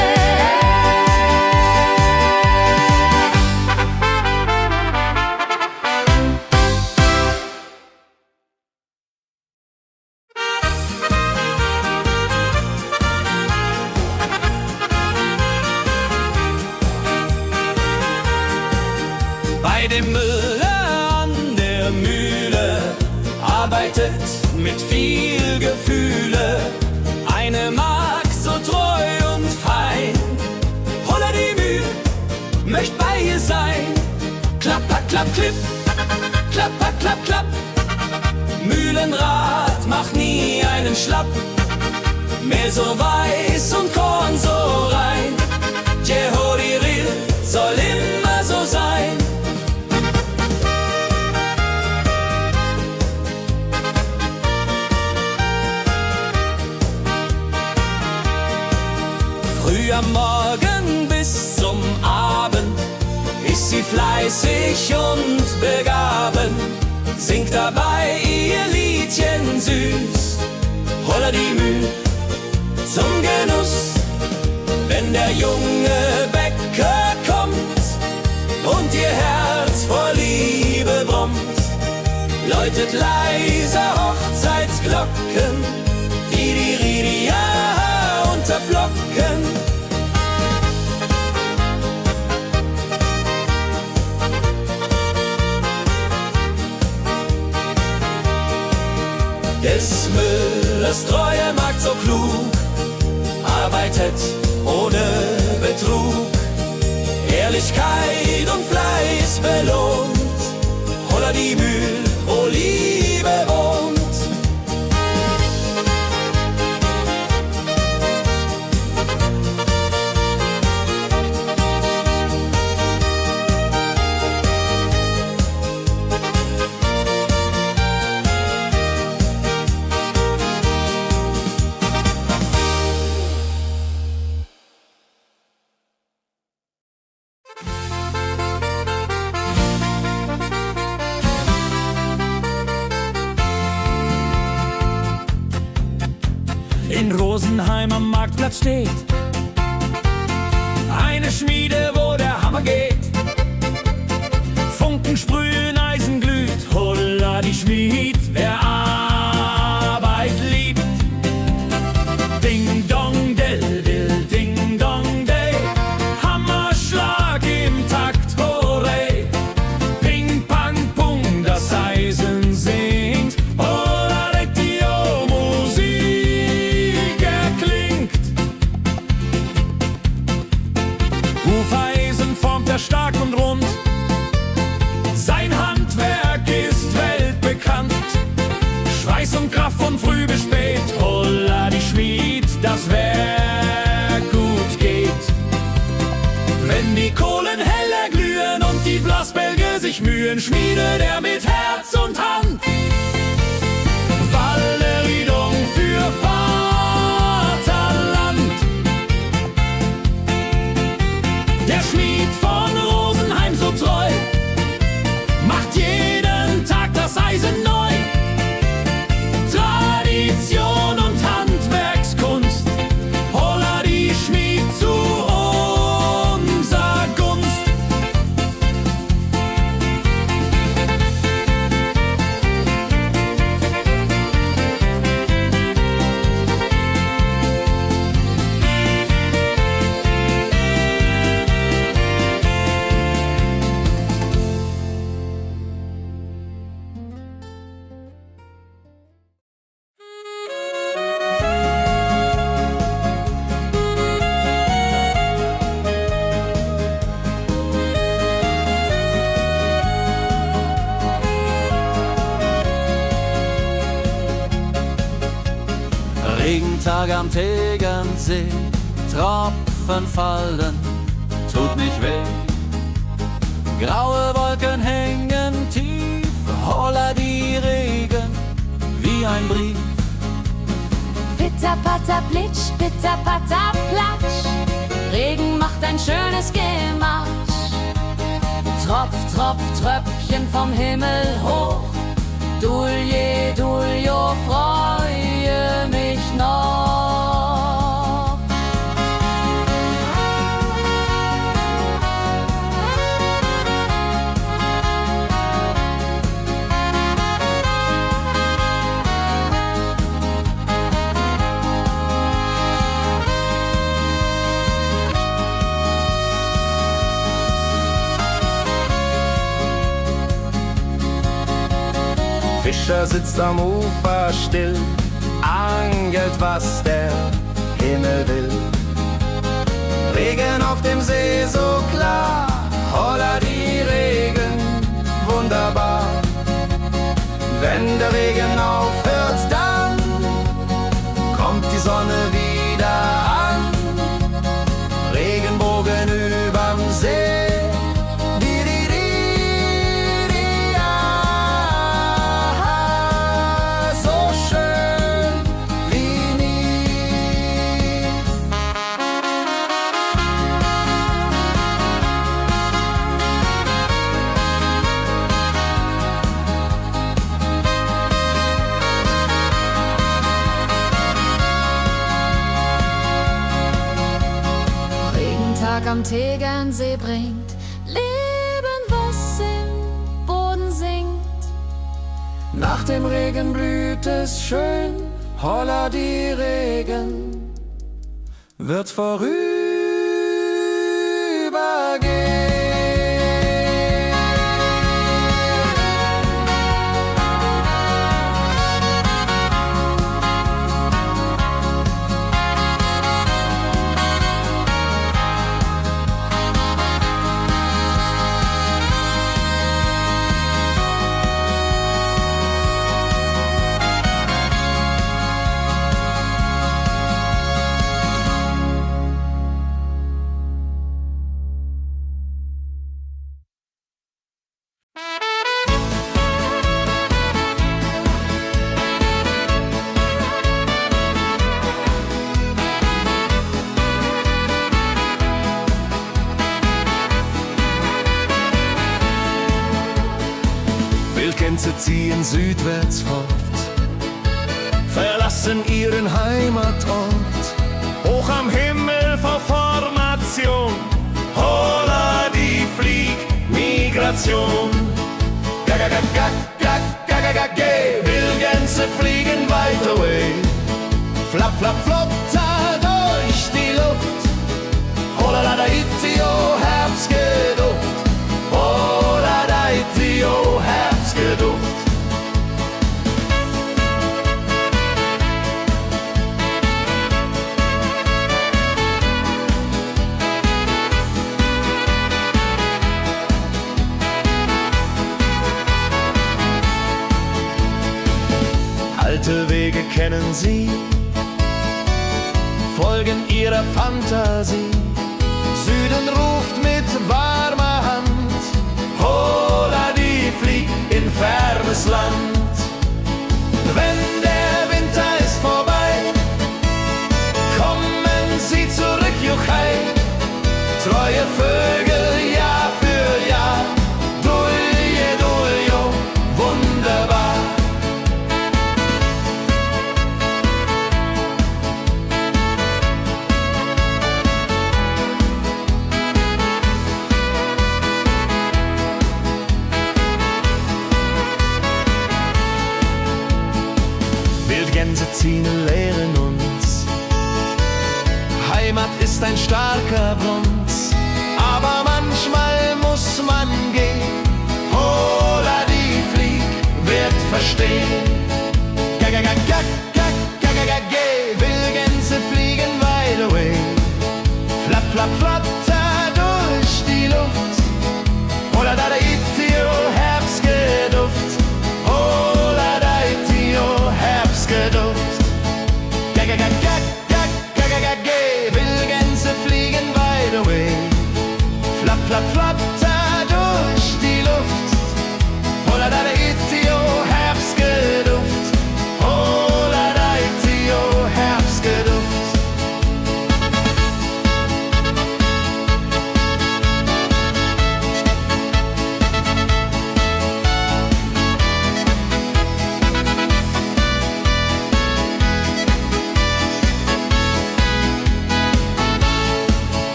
A: Bei dem Müller an der Mühle arbeitet mit viel Gefühle eine Magd so treu und fein. Holla die Mühl, möcht bei ihr sein. Klapper, klapp, klipp, klapper, klapp, klapp. Mühlenrad macht nie einen Schlapp. Mehl so weiß und Korn so rein. Jehodiril soll immer so sein. Früh am Morgen bis zum Abend ist sie fleißig und begaben, singt dabei ihr Liedchen süß. Holla die Mühl zum Genuss, wenn der junge Bäcker kommt und ihr Herz vor Liebe brummt, läutet leise Hochzeitsglocken, die Ridia unterflocken. Des Müllers treue Magd so klug, arbeitet ohne Betrug, Ehrlichkeit und Fleiß belohnt. Holla die Mühl, wo Liebe wohnt.
D: In Rosenheim am Marktplatz steht eine Schmiede, wo der Hammer geht. Funken sprühen, Eisen glüht, holla die Schmied, wer Arbeit liebt. Ding dong del dill, ding dong day, Hammerschlag im Takt, hurray. Ping pang pung, das Eisen singt, holla die Musik erklingt. Hufeisen formt der sich Mühen schmiedet er mit Herz und Hand. Walleridong für Vaterland. Der Schmied von Rosenheim so treu macht jeden Tag das Eisen neu. Tradition und Handwerkskunst, holla die Schmied zu unser Gunst.
C: Regentag am Tegernsee, Tropfen fallen, tut nicht weh. Graue Wolken hängen tief, holla die Regen wie ein Brief.
B: Pitter, patter, plitsch, pitter, patter, platsch. Regen macht ein schönes Gemarsch. Tropf, Tropf, Tröpfchen vom Himmel hoch. Dulje, Duljo, freue mich noch.
A: Fischer sitzt am Ufer still, angelt, was der Himmel will. Regen auf dem See so klar, holla die Regen, wunderbar. Wenn der Regen aufhört, dann kommt die Sonne wieder an. Regenbogen überm See.
B: Am Tegernsee bringt Leben, was im Boden singt.
A: Nach dem Regen blüht es schön, holla die Regen wird vorübergehen.
E: Gänse ziehen südwärts fort, verlassen ihren Heimatort. Hoch am Himmel vor Formation, holla die Fliegmigration. Wildgänse fliegen weit away, flapp, flapp, flotter durch die Luft. Holla la da itio, Herbstgeduft. Holla da itio, Herbstgeduft. Alte Wege kennen sie, folgen ihrer Fantasie. Süden ruft mit warmer Hand, holla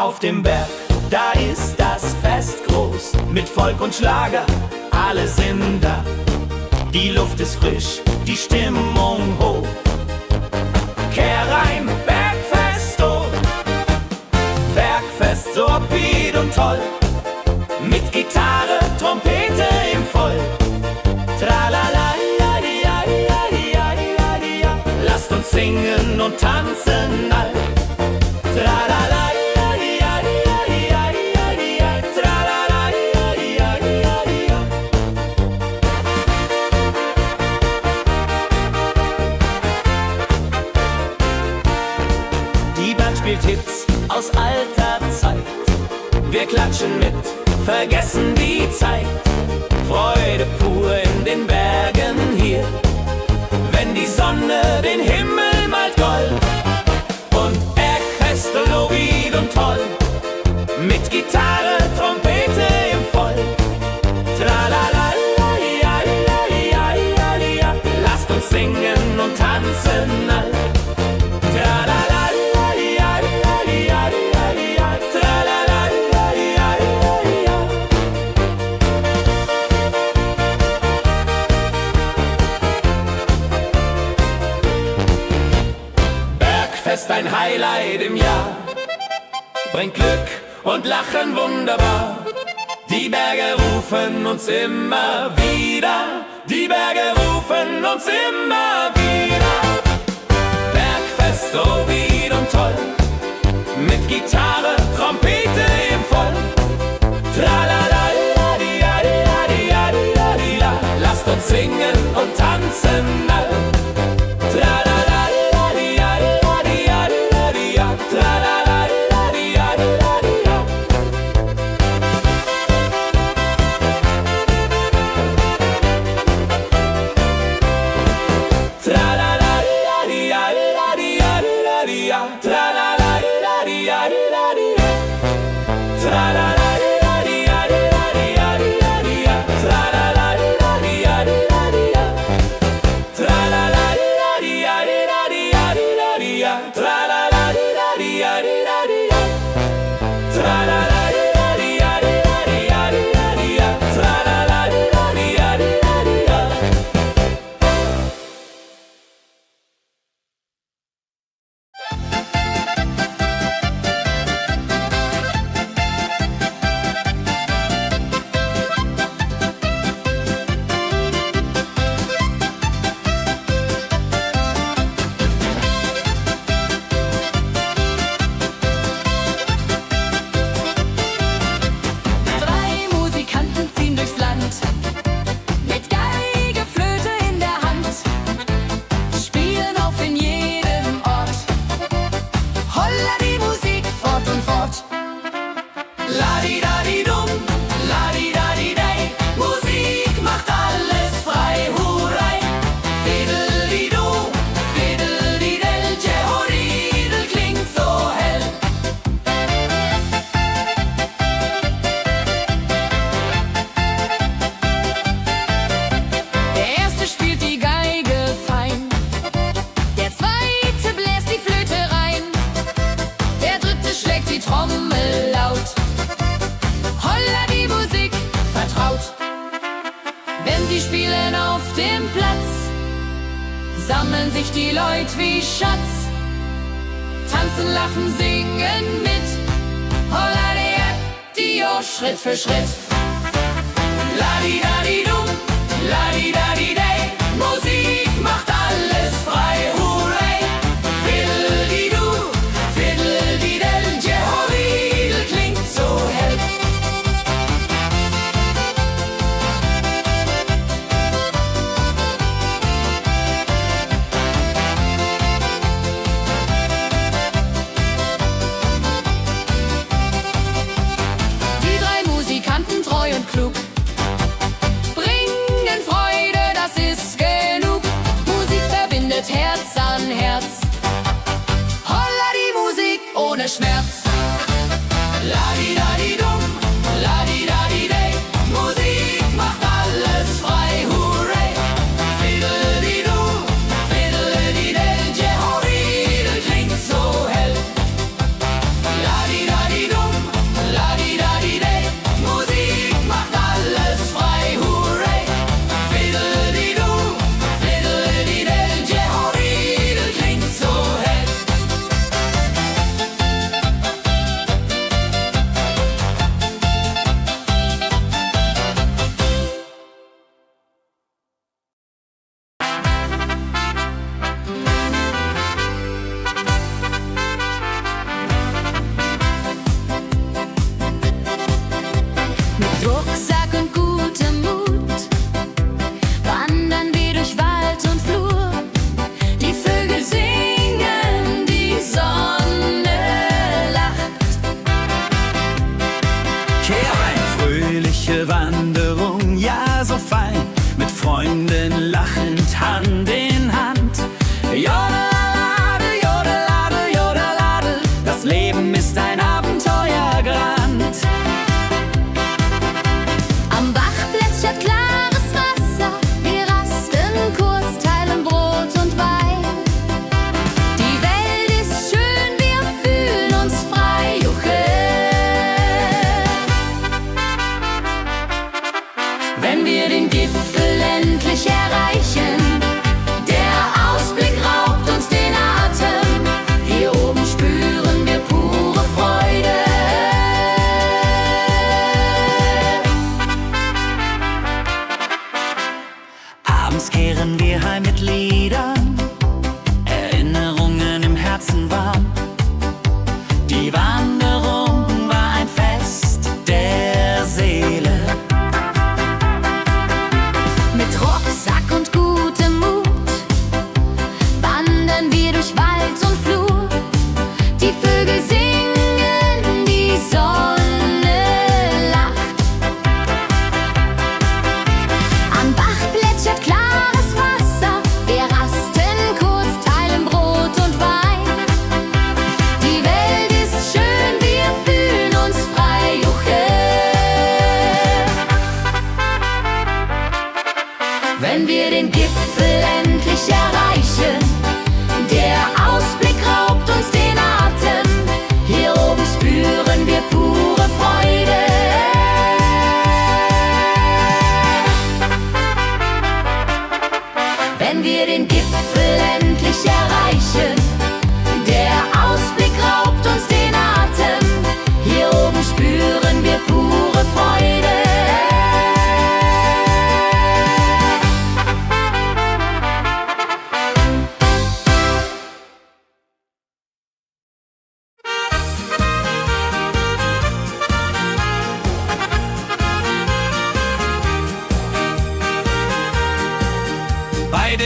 A: Auf dem Berg, da ist das Fest groß, mit Volk und Schlager, alle sind da. Die Luft ist frisch, die Stimmung hoch. Kehr rein, Bergfest, oh. Bergfest, so upbeat und toll. Mit Gitarre, Trompete im Voll. Tralala, ja, ja, ja, ja, ja, ja. Lasst uns singen und tanzen all. Tralala, ja, ja, ja, ja, ja, ja. Tralala, ja, ja, ja, ja. Die Band spielt Hits aus alter Zeit. Wir klatschen mit, vergessen die Zeit. Freude pur in den Bergen hier, wenn die Sonne den Himmel malt gold. Und Bergfest, lobig und toll, mit Gitarre, Trompete im Voll. Tralala, ja, ja, ja, ja, ja. Lasst uns singen und tanzen all. Tralala, ja, ja, ja, ja, ja. Tralala, ja, ja, ja, ja. Bergfest, ein Highlight im Jahr, bringt Glück und Lachen wunderbar. Die Berge rufen uns immer wieder, die Berge rufen uns immer wieder. Bergfest, so wied und toll, mit Gitarre, Trompete im Voll. Tralala, ja, ja, ja, ja, ja. Lasst uns singen und tanzen all. Tralala, ja, ja, ja, ja, ja. Tralala, ja, ja, ja. Tralala, ja, ja, ja, ja. Tralala, ja, ja, ja. Tralala, ja, ja, ja. Tralala, ja, ja, ja. Tralala, ja, ja, ja. Tralala, ja, ja, ja. Tralala, ja, ja, ja. Tralala, ja, ja, ja.
B: Drei Musikanten ziehen durchs Land, mit Geige, Flöte in der Hand, spielen auf in jedem Ort. Holla die Musik fort und fort.
A: Ladi-dadi-dum, ladi-dadi-dei, Musik macht alles frei, hurray. Fiddeli-du, fiddeli-del, Jehoridel klingt so hell.
B: Der erste spielt die Geige fein, der zweite bläst die Flöte rein, der dritte schlägt die Trommel laut. Holla die Musik vertraut. Wenn sie spielen auf dem Platz, sammeln sich die Leute wie Schatz, tanzen, lachen, singen mit. Holla der Dio, Schritt für Schritt.
A: Ladi-dadi-dum, ladi-dadi-dei, Musik macht alles frei, hurray. Fiddeli-du, fiddeli-del, Jehoridel klingt so hell.
B: Die drei Musikanten, treu und klug, bringen Freude, das ist genug. Musik verbindet Herz an Herz. Holla die Musik ohne Schmerz.
A: Ladi-dadi-dum, ladi-dadi-dei, Musik macht alles frei, hurray. Fiddeli-du, fiddeli-del, Jehoridel klingt so hell. Ladi-dadi-dum,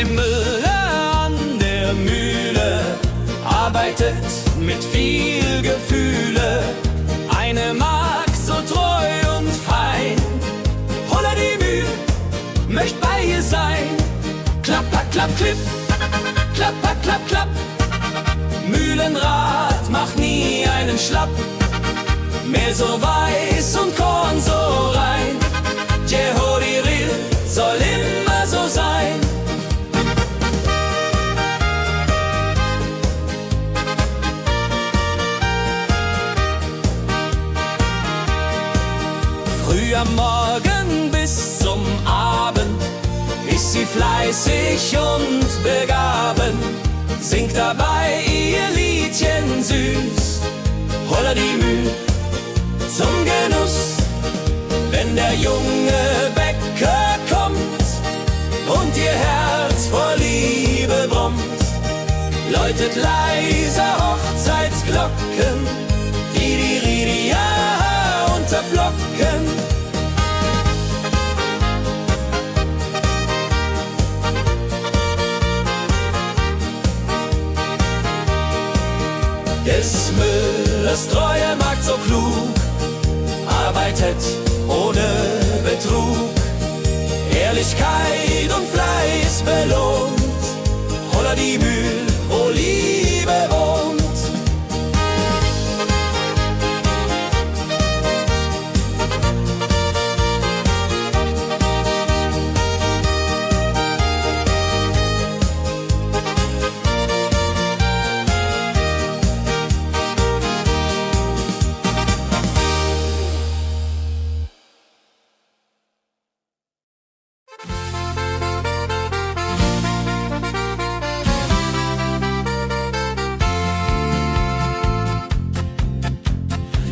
A: dem Müller an der Mühle, arbeitet mit viel Gefühle. Eine Magd so treu und fein, Holla die Mühl, möcht bei ihr sein. Klapper, klapp, klipp, klapper, klapp, klapp. Mühlenrad macht nie einen Schlapp. Mehl so weiß und Korn so rein. Jehodiril soll immer so sein. Früh am Morgen bis zum Abend ist sie fleißig und begaben, singt dabei ihr Liedchen süß. Holla die Mühl zum Genuss, wenn der junge Bäcker kommt und ihr Herz vor Liebe brummt, läutet leiser Hochzeitsglocken, die Ridia unterflocken. Des Müllers treue Magd so klug, arbeitet ohne Betrug, Ehrlichkeit und Fleiß belohnt. Holla die Mühl, wo Liebe wohnt.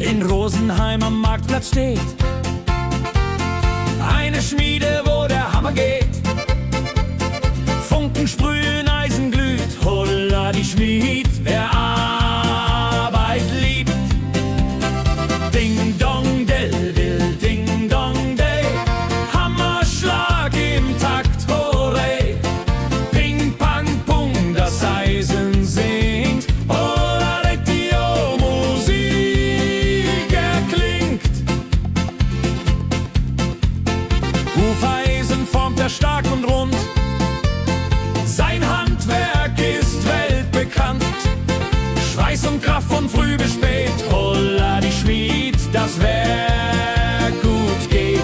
D: In Rosenheim am Marktplatz steht eine Schmiede, wo der Hammer geht. Funken sprühen, Eisen glüht, Holla die Schmied, wer Arbeit liebt. Ding dong del dill, ding dong day, Hammerschlag im Takt, hurray. Ping pang pung, das Eisen singt, Holla Dio, Musik erklingt. Hufeisen formt er stark und rund, sein Handwerk ist weltbekannt. Schweiß und Kraft von früh bis spät, Holla die Schmied, das Werk gut geht.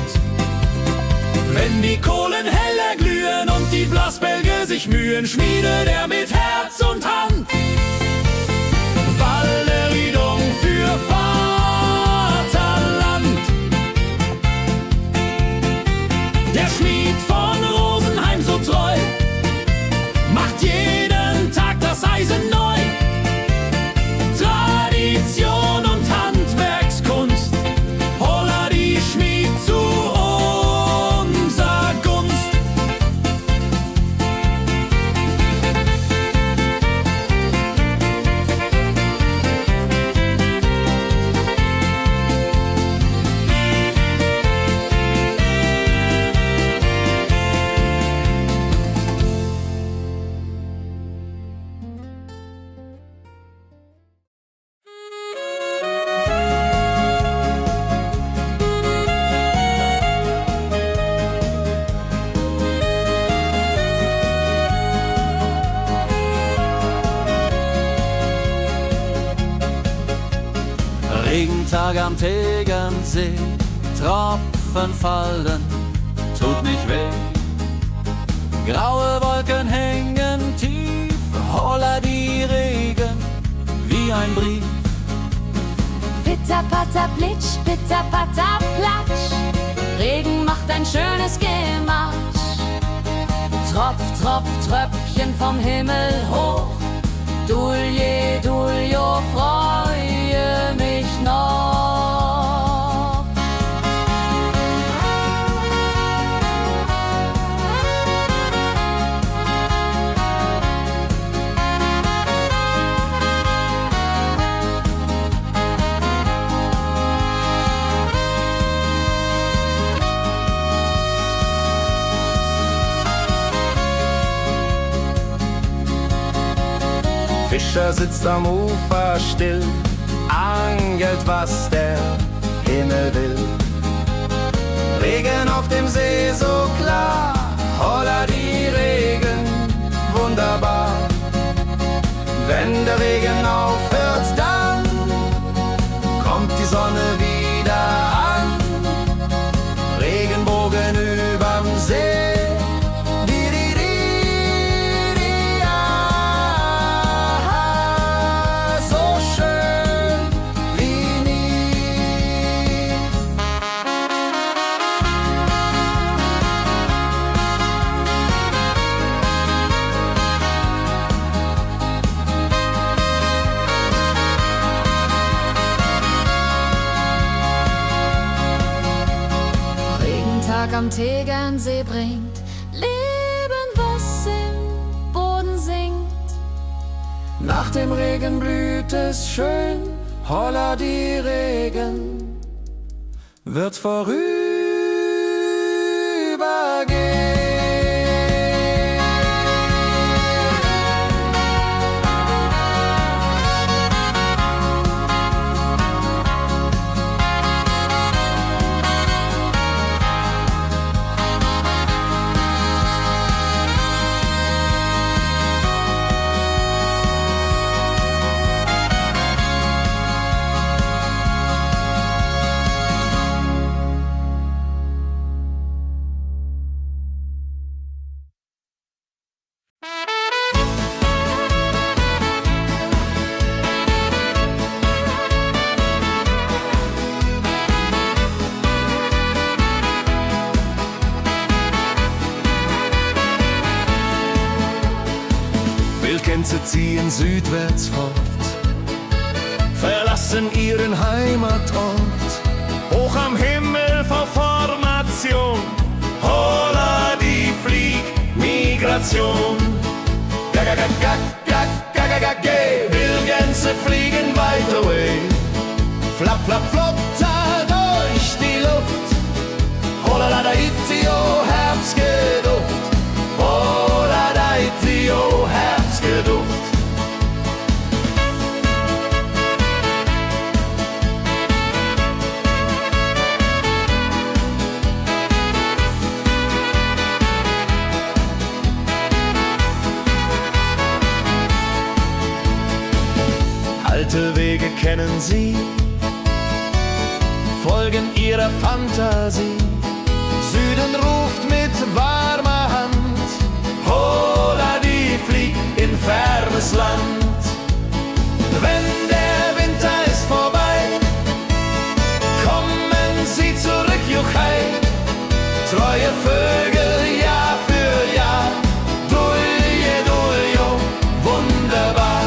D: Wenn die Kohlen heller glühen und die Blasbälge sich mühen, schmiedet er mit Herz und Hand Walleriedung für Vaterland. Der Schmied von Rosenheim so treu, macht jeden Tag das Eisen neu. Tradition und Handwerkskunst, Holla die Schmied zu unser Gunst.
C: Regentag am Tegernsee, Tropfen fallen, tut nicht weh. Graue Wolken hängen tief, Holla die Regen wie ein Brief.
B: Pitter, patter, plitsch, pitter, patter, platsch. Regen macht ein schönes Gematsch. Tropf, Tropf, Tröpfchen vom Himmel hoch. Dulje, Duljo, freue mich noch.
E: Fischer sitzt am Ufer still, angelt, was der Himmel will. Regen auf dem See so klar, holla die Regen, wunderbar. Wenn der Regen aufhört, dann kommt die Sonne wieder an. Regenbogen überm See.
B: Am Tegernsee bringt Leben, was im Boden sinkt.
D: Nach dem Regen blüht es schön, holla die Regen wird vorübergehen.
E: Wildgänse ziehen südwärts fort, verlassen ihren Heimatort. Hoch am Himmel vor Formation, holla die Fliegmigration. Gag, Wildgänse fliegen weit away. Flap, flap, flop, da durch die Luft. Holla da itio, Herbstgeduft. Holla da itio, Herbstgeduft. Alte Wege kennen sie, folgen ihrer Fantasie. Süden ruft mit warmer Hand, holla die flieg in fernes Land. Wenn der Winter ist vorbei, kommen sie zurück, juchai. Treue Vögel Jahr für Jahr, dulje, duljo, wunderbar.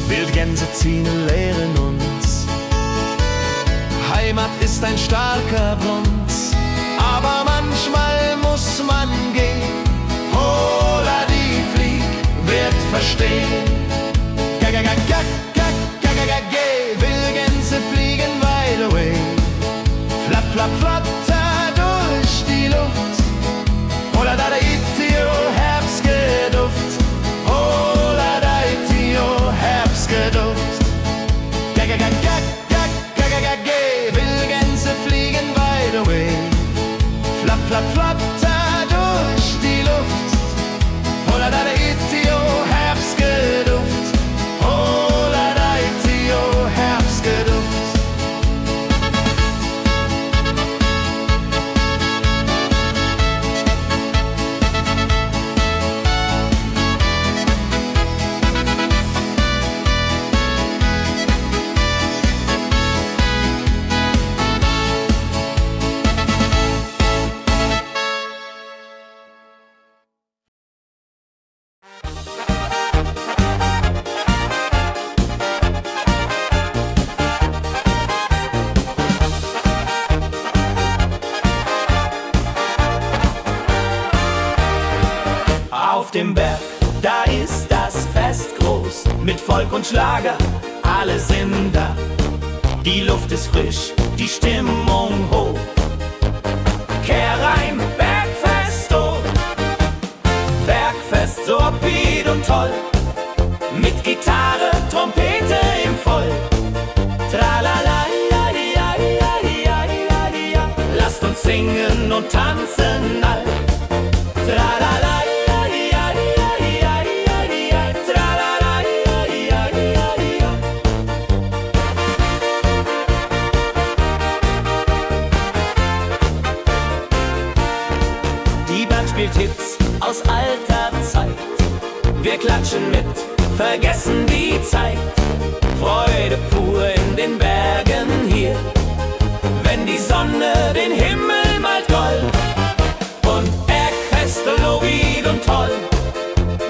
E: Wildgänse ziehen, lehren uns. Heimat ist ein starker Bronz, aber manchmal muss man gehen. Holla die Flieg wird verstehen. Wildgänse fliegen wide away. Flap, flap, flatter durch die Luft. Holla da itio, Herbstgeduft. Holla da itio, Herbstgeduft. Wildgänse fliegen wide away. Flap, flap, flatter durch die Luft. Holla da itio, Herbstgeduft. Holla da itio, Herbstgeduft.
A: mit Volk und Schlager, alle sind da. Die Luft ist frisch, die Stimmung hoch. Kehrreim, Bergfest, oh. Bergfest, so upbeat und toll. Mit Gitarre, Trompete im Voll. Tralala, ja, ja, ja, ja, ja, ja. Lasst uns singen und tanzen all. Tralala, ja, ja, ja, ja, ja, ja. Tralala, ja, ja, ja, ja. Die Band spielt Hits aus alter Zeit. Wir klatschen mit, vergessen die Zeit. Freude pur in den Bergen hier, wenn die Sonne den Himmel malt gold. Und Bergfest, Lovid und toll,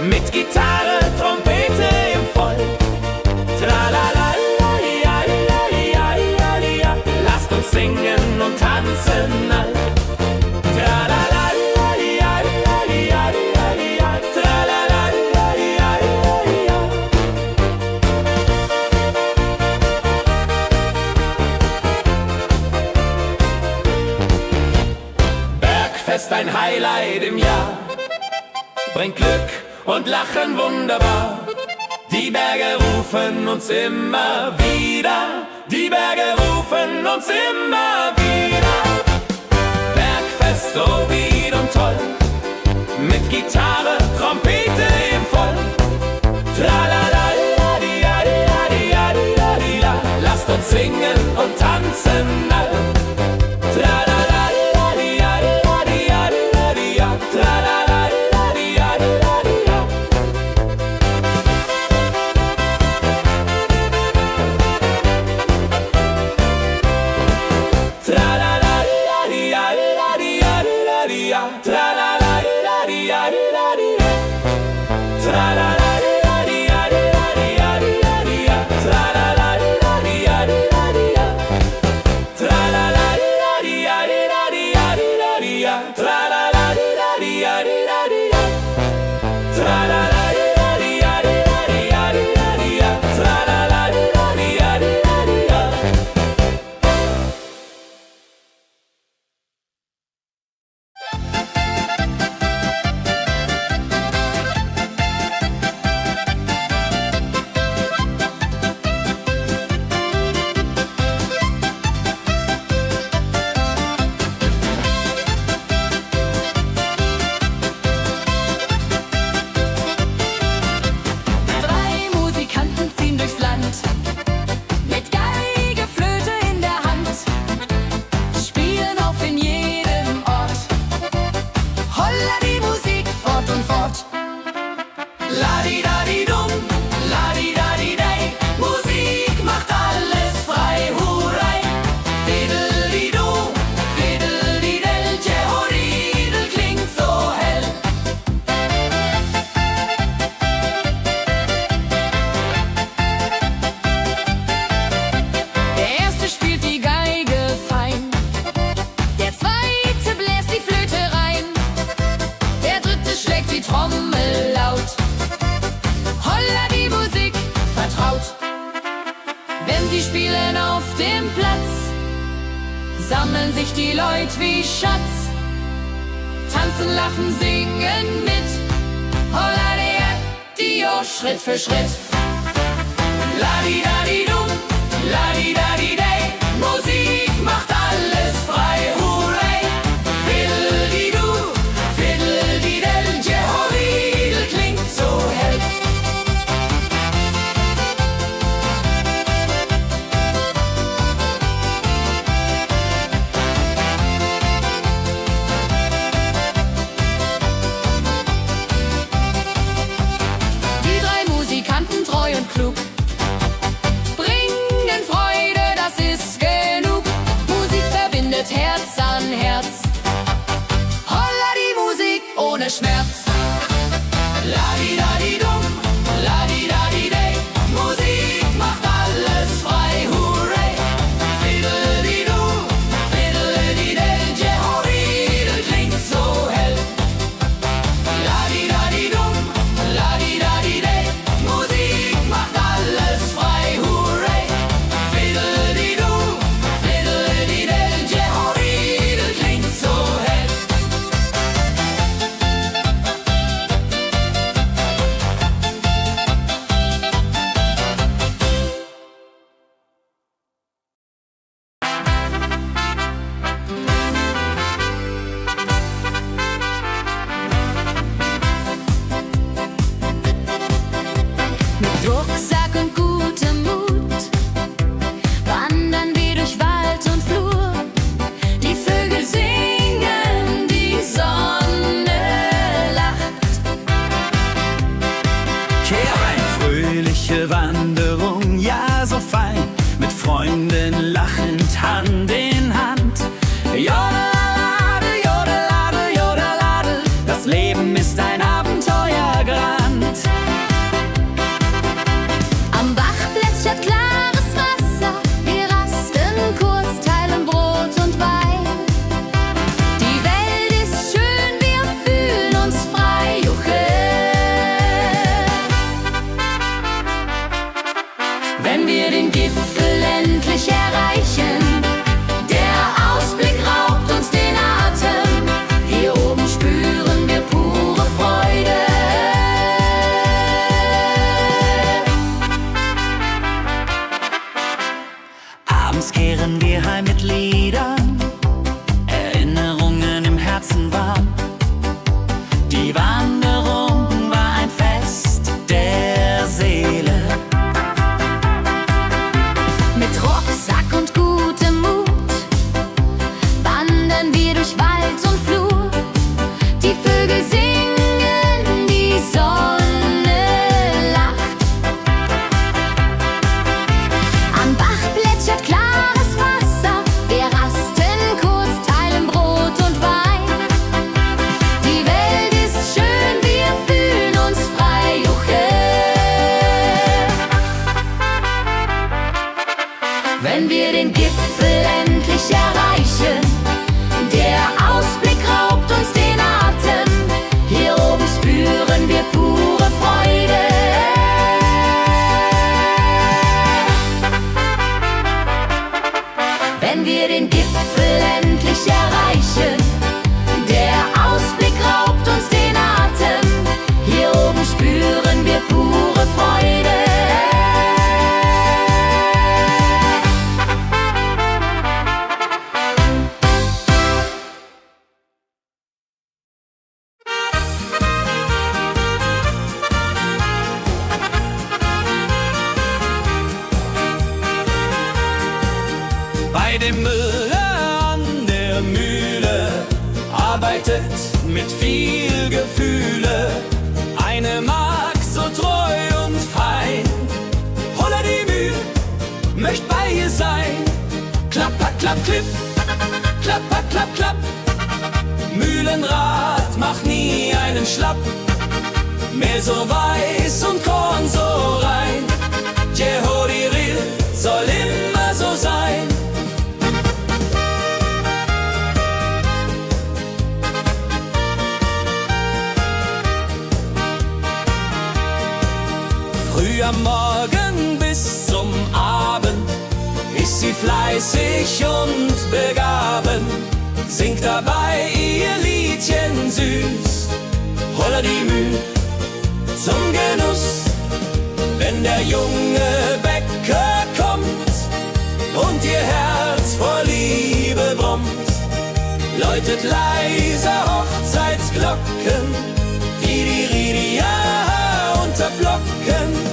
A: mit Gitarre, Trompete im Voll. Tralala, ja, ja, ja, ja, ja. Lasst uns singen und tanzen all. Tralala, ja, ja, ja, ja, ja. Tralala, ja, ja, ja, ja. Bergfest, ein Highlight im Jahr, bringt Glück und Lachen wunderbar. Die Berge rufen uns immer wieder, die Berge rufen uns immer wieder. Bergfest, so wied und toll, mit Gitarre, Trompete im Voll. Tralala, ja, ja, ja, ja, ja, ja. Lasst uns singen und tanzen all. Tralala, ja, ja, ja, ja, ja. Tralala, ja, ja, ja, ja. Tralala, ja, ja, ja, ja, ja. Tralala, ja, ja, ja, ja. Tralala, ja, ja, ja, ja, ja. Tralala, ja, ja, ja, ja. Tralala, ja, ja, ja, ja. Tralala, ja, ja, ja, ja. Tralala, ja, ja, ja, ja. Tralala, ja, ja, ja, ja.
B: Drei Musikanten ziehen durchs Land, mit Geige, Flöte in der Hand, spielen auf in jedem Ort. Holla die Musik fort und fort.
A: Ladi-dadi-dum, ladi-dadi-dei, Musik macht alles frei, hurray. Fiddeli-du, fiddeli-del, Jehoridel klingt so hell.
B: Der erste spielt die Geige fein, der zweite bläst die Flöte rein, der dritte schlägt die Trommel laut. Holla die Musik vertraut. Wenn sie spielen auf dem Platz, sammeln sich die Leute wie Schatz, tanzen, lachen, singen mit. Holla der Dio, Schritt für Schritt.
A: Ladi-dadi-dum, ladi-dadi-dei, Musik macht alles frei, hurray. Fiddeli-du, fiddeli-del, Jehoridel klingt so hell.
B: Die drei Musikanten, treu und klug, wenn wir den Gipfel endlich erreichen. Der Ausblick raubt uns den Atem, hier oben spüren wir pure Freude.
C: Abends kehren wir heim mit Liedern, Erinnerungen im Herzen warm. Die Wanderung war ein Fest der Seele.
B: Mit Rucksack und gutem Mut wandern wir durch Wald und Flur. Die Vögel singen, die Sonne lacht. Am Bach plätschert klares Wasser, wir rasten kurz, teilen Brot und Wein. Die Welt ist schön, wir fühlen uns frei, juche. Wenn wir den Gipfel endlich erreichen, der Ausblick raubt uns den Atem, hier oben spüren wir pure Freude. Wenn wir den Gipfel endlich erreichen, der Ausblick raubt uns den Atem, hier oben spüren wir pure Freude.
A: Bei dem Müller an der Mühle arbeitet mit viel Gefühle eine Magd so treu und fein. Holla die Mühl, möcht bei ihr sein. Klapper, klapp, klipp, klapper, klapp, klapp. Mühlenrad macht nie einen Schlapp. Mehl so weiß und Korn so rein. Jehodiril soll immer so sein. Früh am Morgen bis zum Abend ist sie fleißig und begaben, singt dabei ihr Liedchen süß. Holla die Mühl zum Genuss, wenn der junge Bäcker kommt und ihr Herz vor Liebe brummt, läutet leise Hochzeitsglocken, Didiridia unter Flocken.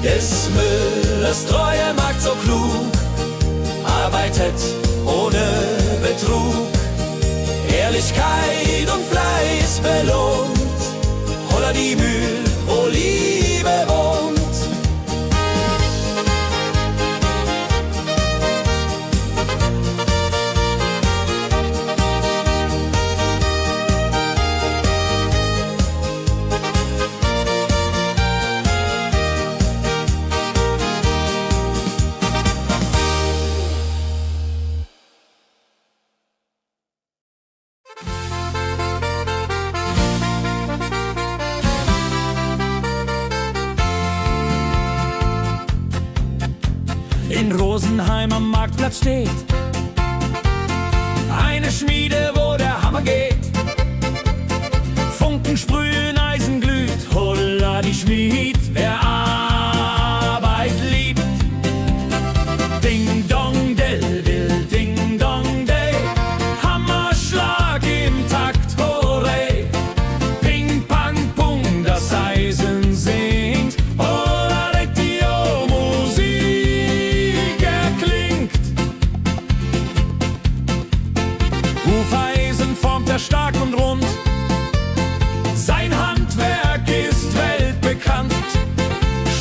A: Des Müllers treue Magd so klug, arbeitet ohne Betrug, Ehrlichkeit und Fleiß belohnt. Holla die Mühl, wo Liebe wohnt.
D: In Rosenheim am Marktplatz steht eine Schmiede, wo der Hammer geht. Funken sprühen, Eisen glüht, holla die Schmied, wer Arbeit liebt. Ding dong del will, ding dong day, Hammerschlag im Takt, hooray. Ping pang pung, das Eisen singt, holla die Musik erklingt. Hufeisen formt er stark und rund, sein Handwerk ist weltbekannt.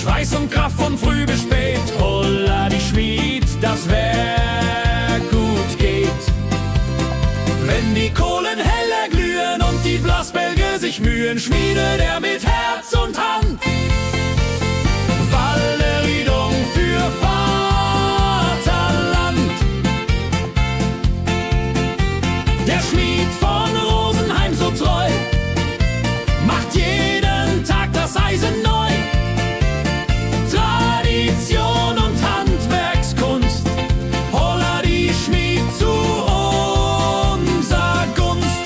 D: Schweiß und Kraft von früh bis spät, holla die Schmied, das Werk gut geht. Wenn die Kohlen heller glühen und die Blasbälge sich mühen, schmiedet er mit Herz und Hand Walleriedung für Vaterland. Der Schmied von Rosenheim so treu macht jeden Tag das Eisen neu. Tradition und Handwerkskunst, holla die Schmied zu unser Gunst.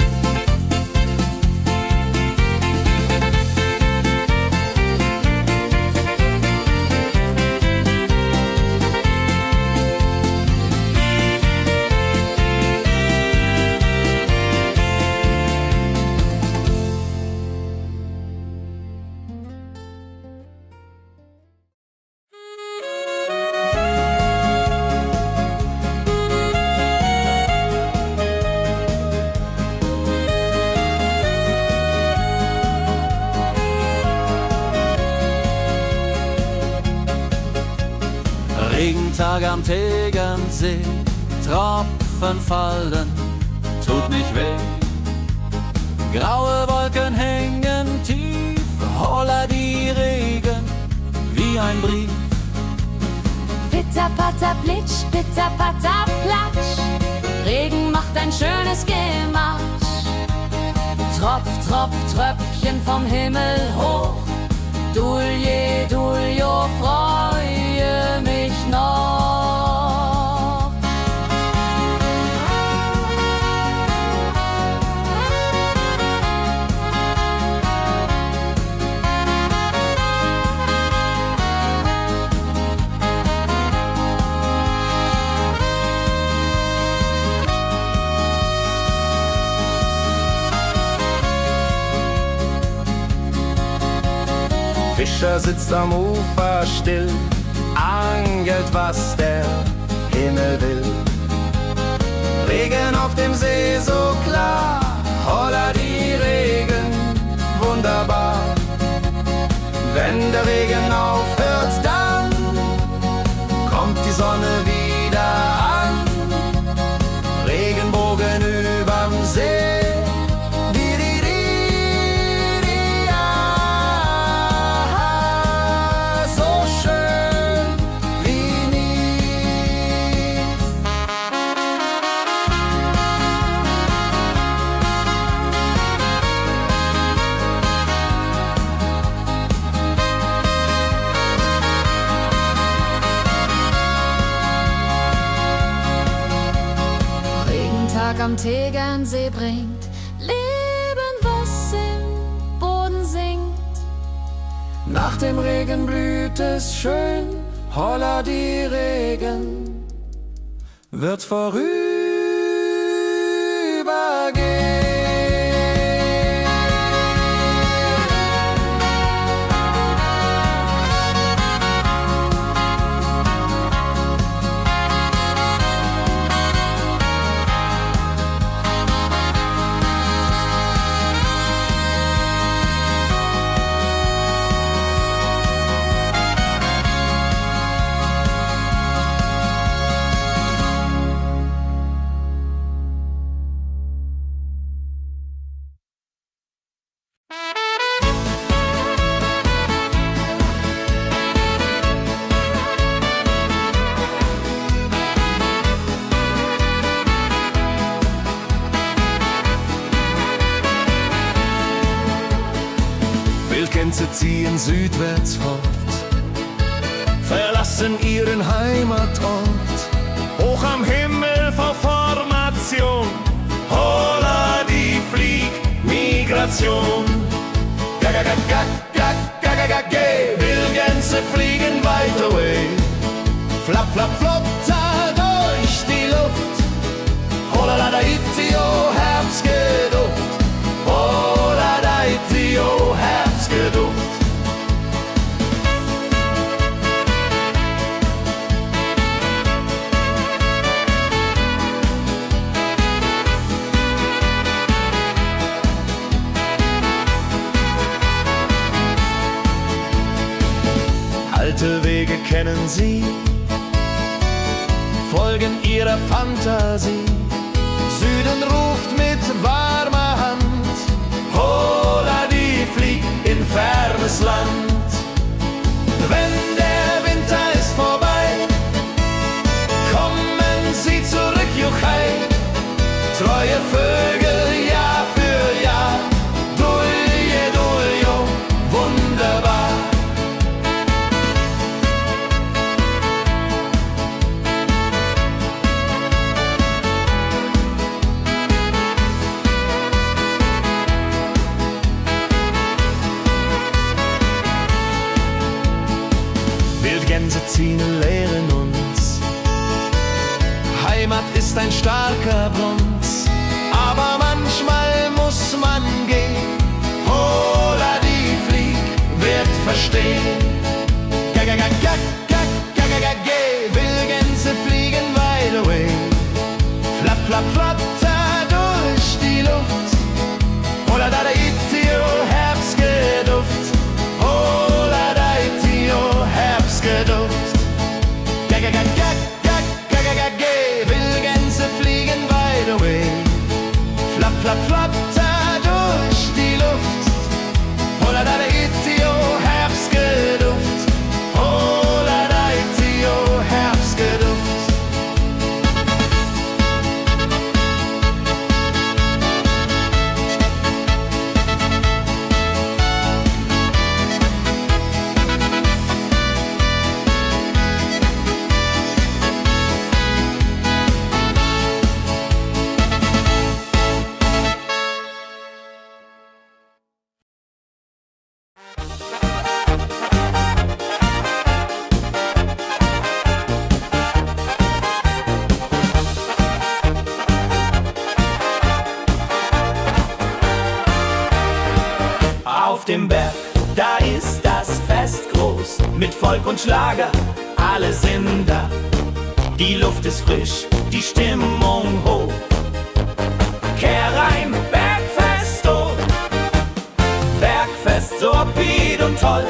C: Regentag am Tegernsee, Tropfen fallen, tut nicht weh. Graue Wolken hängen tief, holla die Regen wie ein Brief.
B: Pitter, patter, plitsch, pitter, patter, platsch. Regen macht ein schönes Gemarsch. Tropf, Tropf, Tröpfchen vom Himmel hoch. Dulje, Duljo, freue mich noch.
E: Fischer sitzt am Ufer still, angelt, was der Himmel will. Regen auf dem See so klar, holla die Regen, wunderbar. Wenn der Regen aufhört, dann kommt die Sonne wieder an. Regenbogen überm See.
B: Am Tegernsee bringt Leben, was im Boden singt.
E: Nach dem Regen blüht es schön, holla die Regen wird vorübergehen.
D: Gänse ziehen südwärts fort, verlassen ihren Heimatort. Hoch am Himmel vor Formation, holla die Fliegmigration. Wildgänse fliegen weit away, flapp, flapp, flotter durch die Luft. Holla da itio, Herbstgeduft. Holla da itio, Herbstgeduft. Alte Wege kennen sie, folgen ihrer Fantasie. Süden ruft mit warmer Hand, holla die fliegt in fernes Land. Wenn der Winter ist vorbei, kommen sie zurück, Juchai. Treu
E: neue Vögel Jahr für Jahr. Dulje, duljo, wunderbar. Wildgänse ziehen lehren uns. Heimat ist ein starker Bronz, aber manchmal muss man gehen. Hola, die Flieg wird verstehen. Wildgänse fliegen wide away. Flapp, flapp, flatter durch die Luft. Hola, da itio, Herbstgeduft. Hola, da itio, Herbstgeduft. Wildgänse fliegen wide away. Flapp, flapp, flatter durch die Luft. Hola, da itio, Herbstgeduft. Hola, da itio, Herbstgeduft.
A: Auf dem Berg, da ist das Fest groß, mit Volk und Schlager, alle sind da. Die Luft ist frisch, die Stimmung hoch. Kehrreim, Bergfest, oh. Bergfest, so upbeat und toll.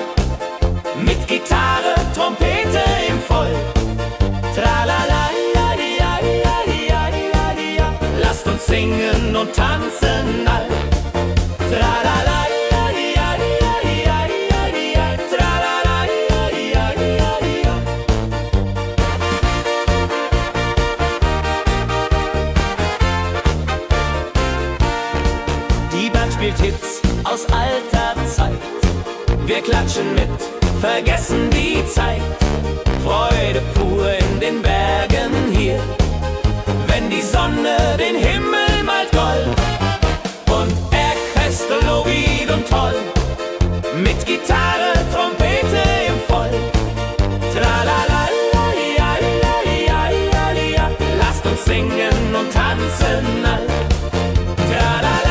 A: Mit Gitarre, Trompete im Voll. Tralala, ja, ja, ja, ja, ja, ja. Lasst uns singen und tanzen all. Tralala. Spielt Hits aus alter Zeit. Wir klatschen mit, vergessen die Zeit. Freude pur in den Bergen hier, wenn die Sonne den Himmel malt gold. Und Bergfest, lobig und toll, mit Gitarre, Trompete im Voll. Tralala, ja, ja, ja, ja, ja. Lasst uns singen und tanzen all. Tralala.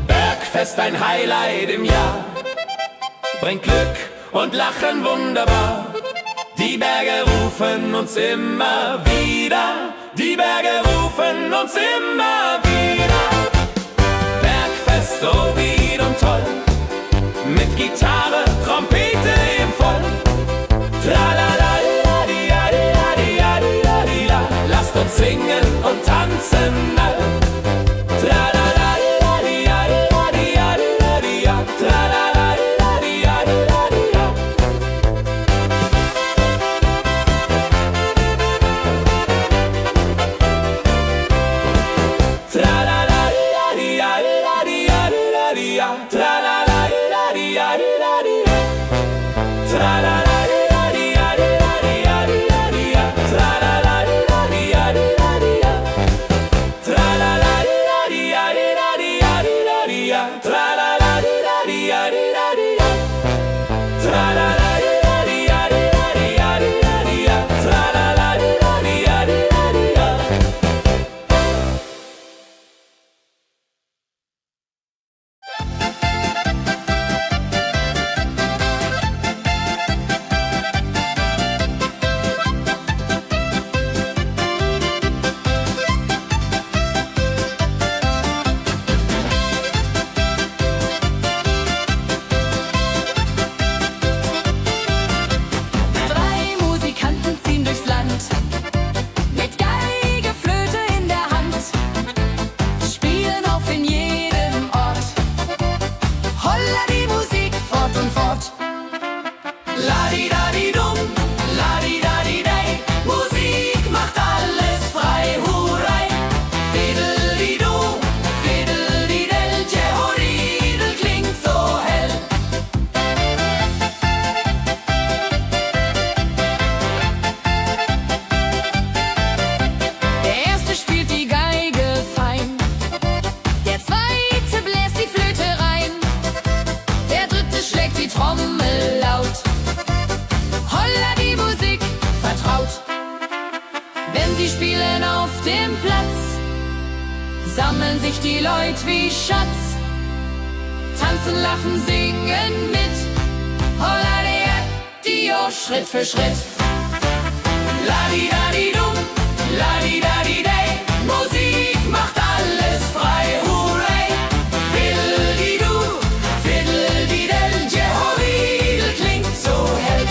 A: Bergfest, ein Highlight im Jahr, bringt Glück und Lachen wunderbar. Die Berge rufen uns immer wieder, die Berge rufen uns immer wieder. Bergfest, so wied und toll, mit Gitarre, Trompete im Voll. Tralala, ja, ja, ja, ja, ja. Lasst uns singen und tanzen all. Tralala.
B: sammeln sich die Leute wie Schatz. Tanzen, lachen, singen mit. Holla Dio, Schritt für Schritt. Ladi-dadi-dum, ladi-dadi-day. Musik macht alles frei, hurray. Fiddle-di-du, fiddle-di-del. Jehovah klingt so hell.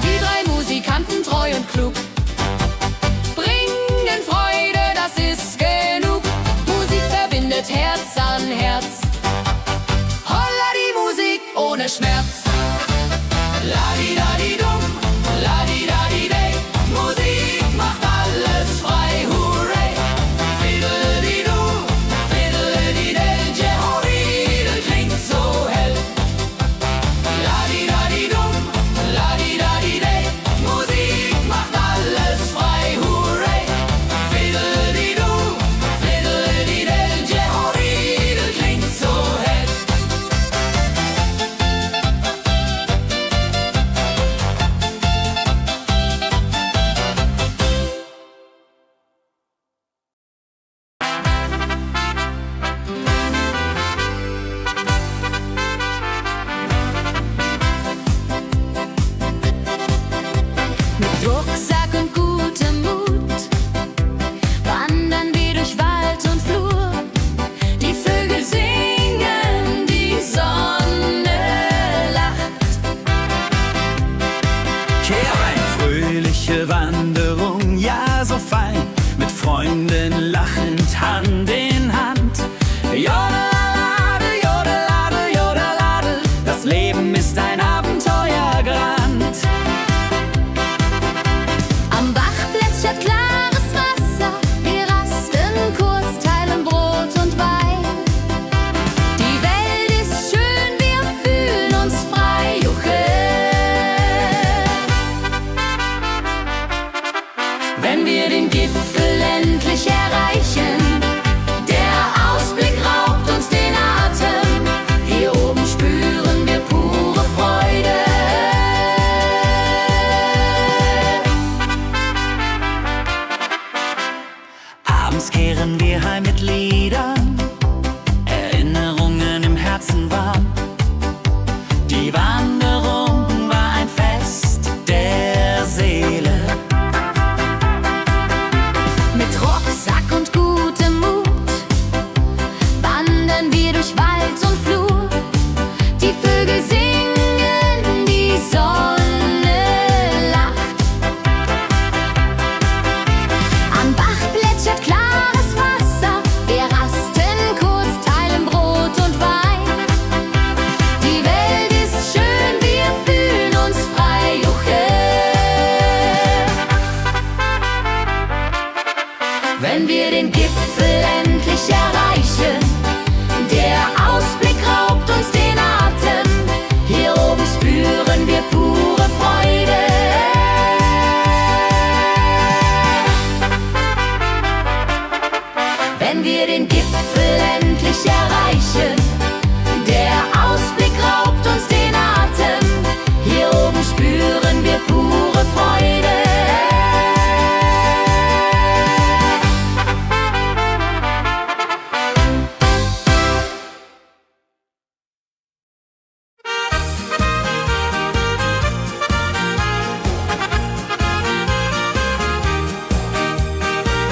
B: Die drei Musikanten, treu und klug, bringen Freude, das ist genug. Musik verbindet Herz an Herz. Holla die Musik ohne Schmerz.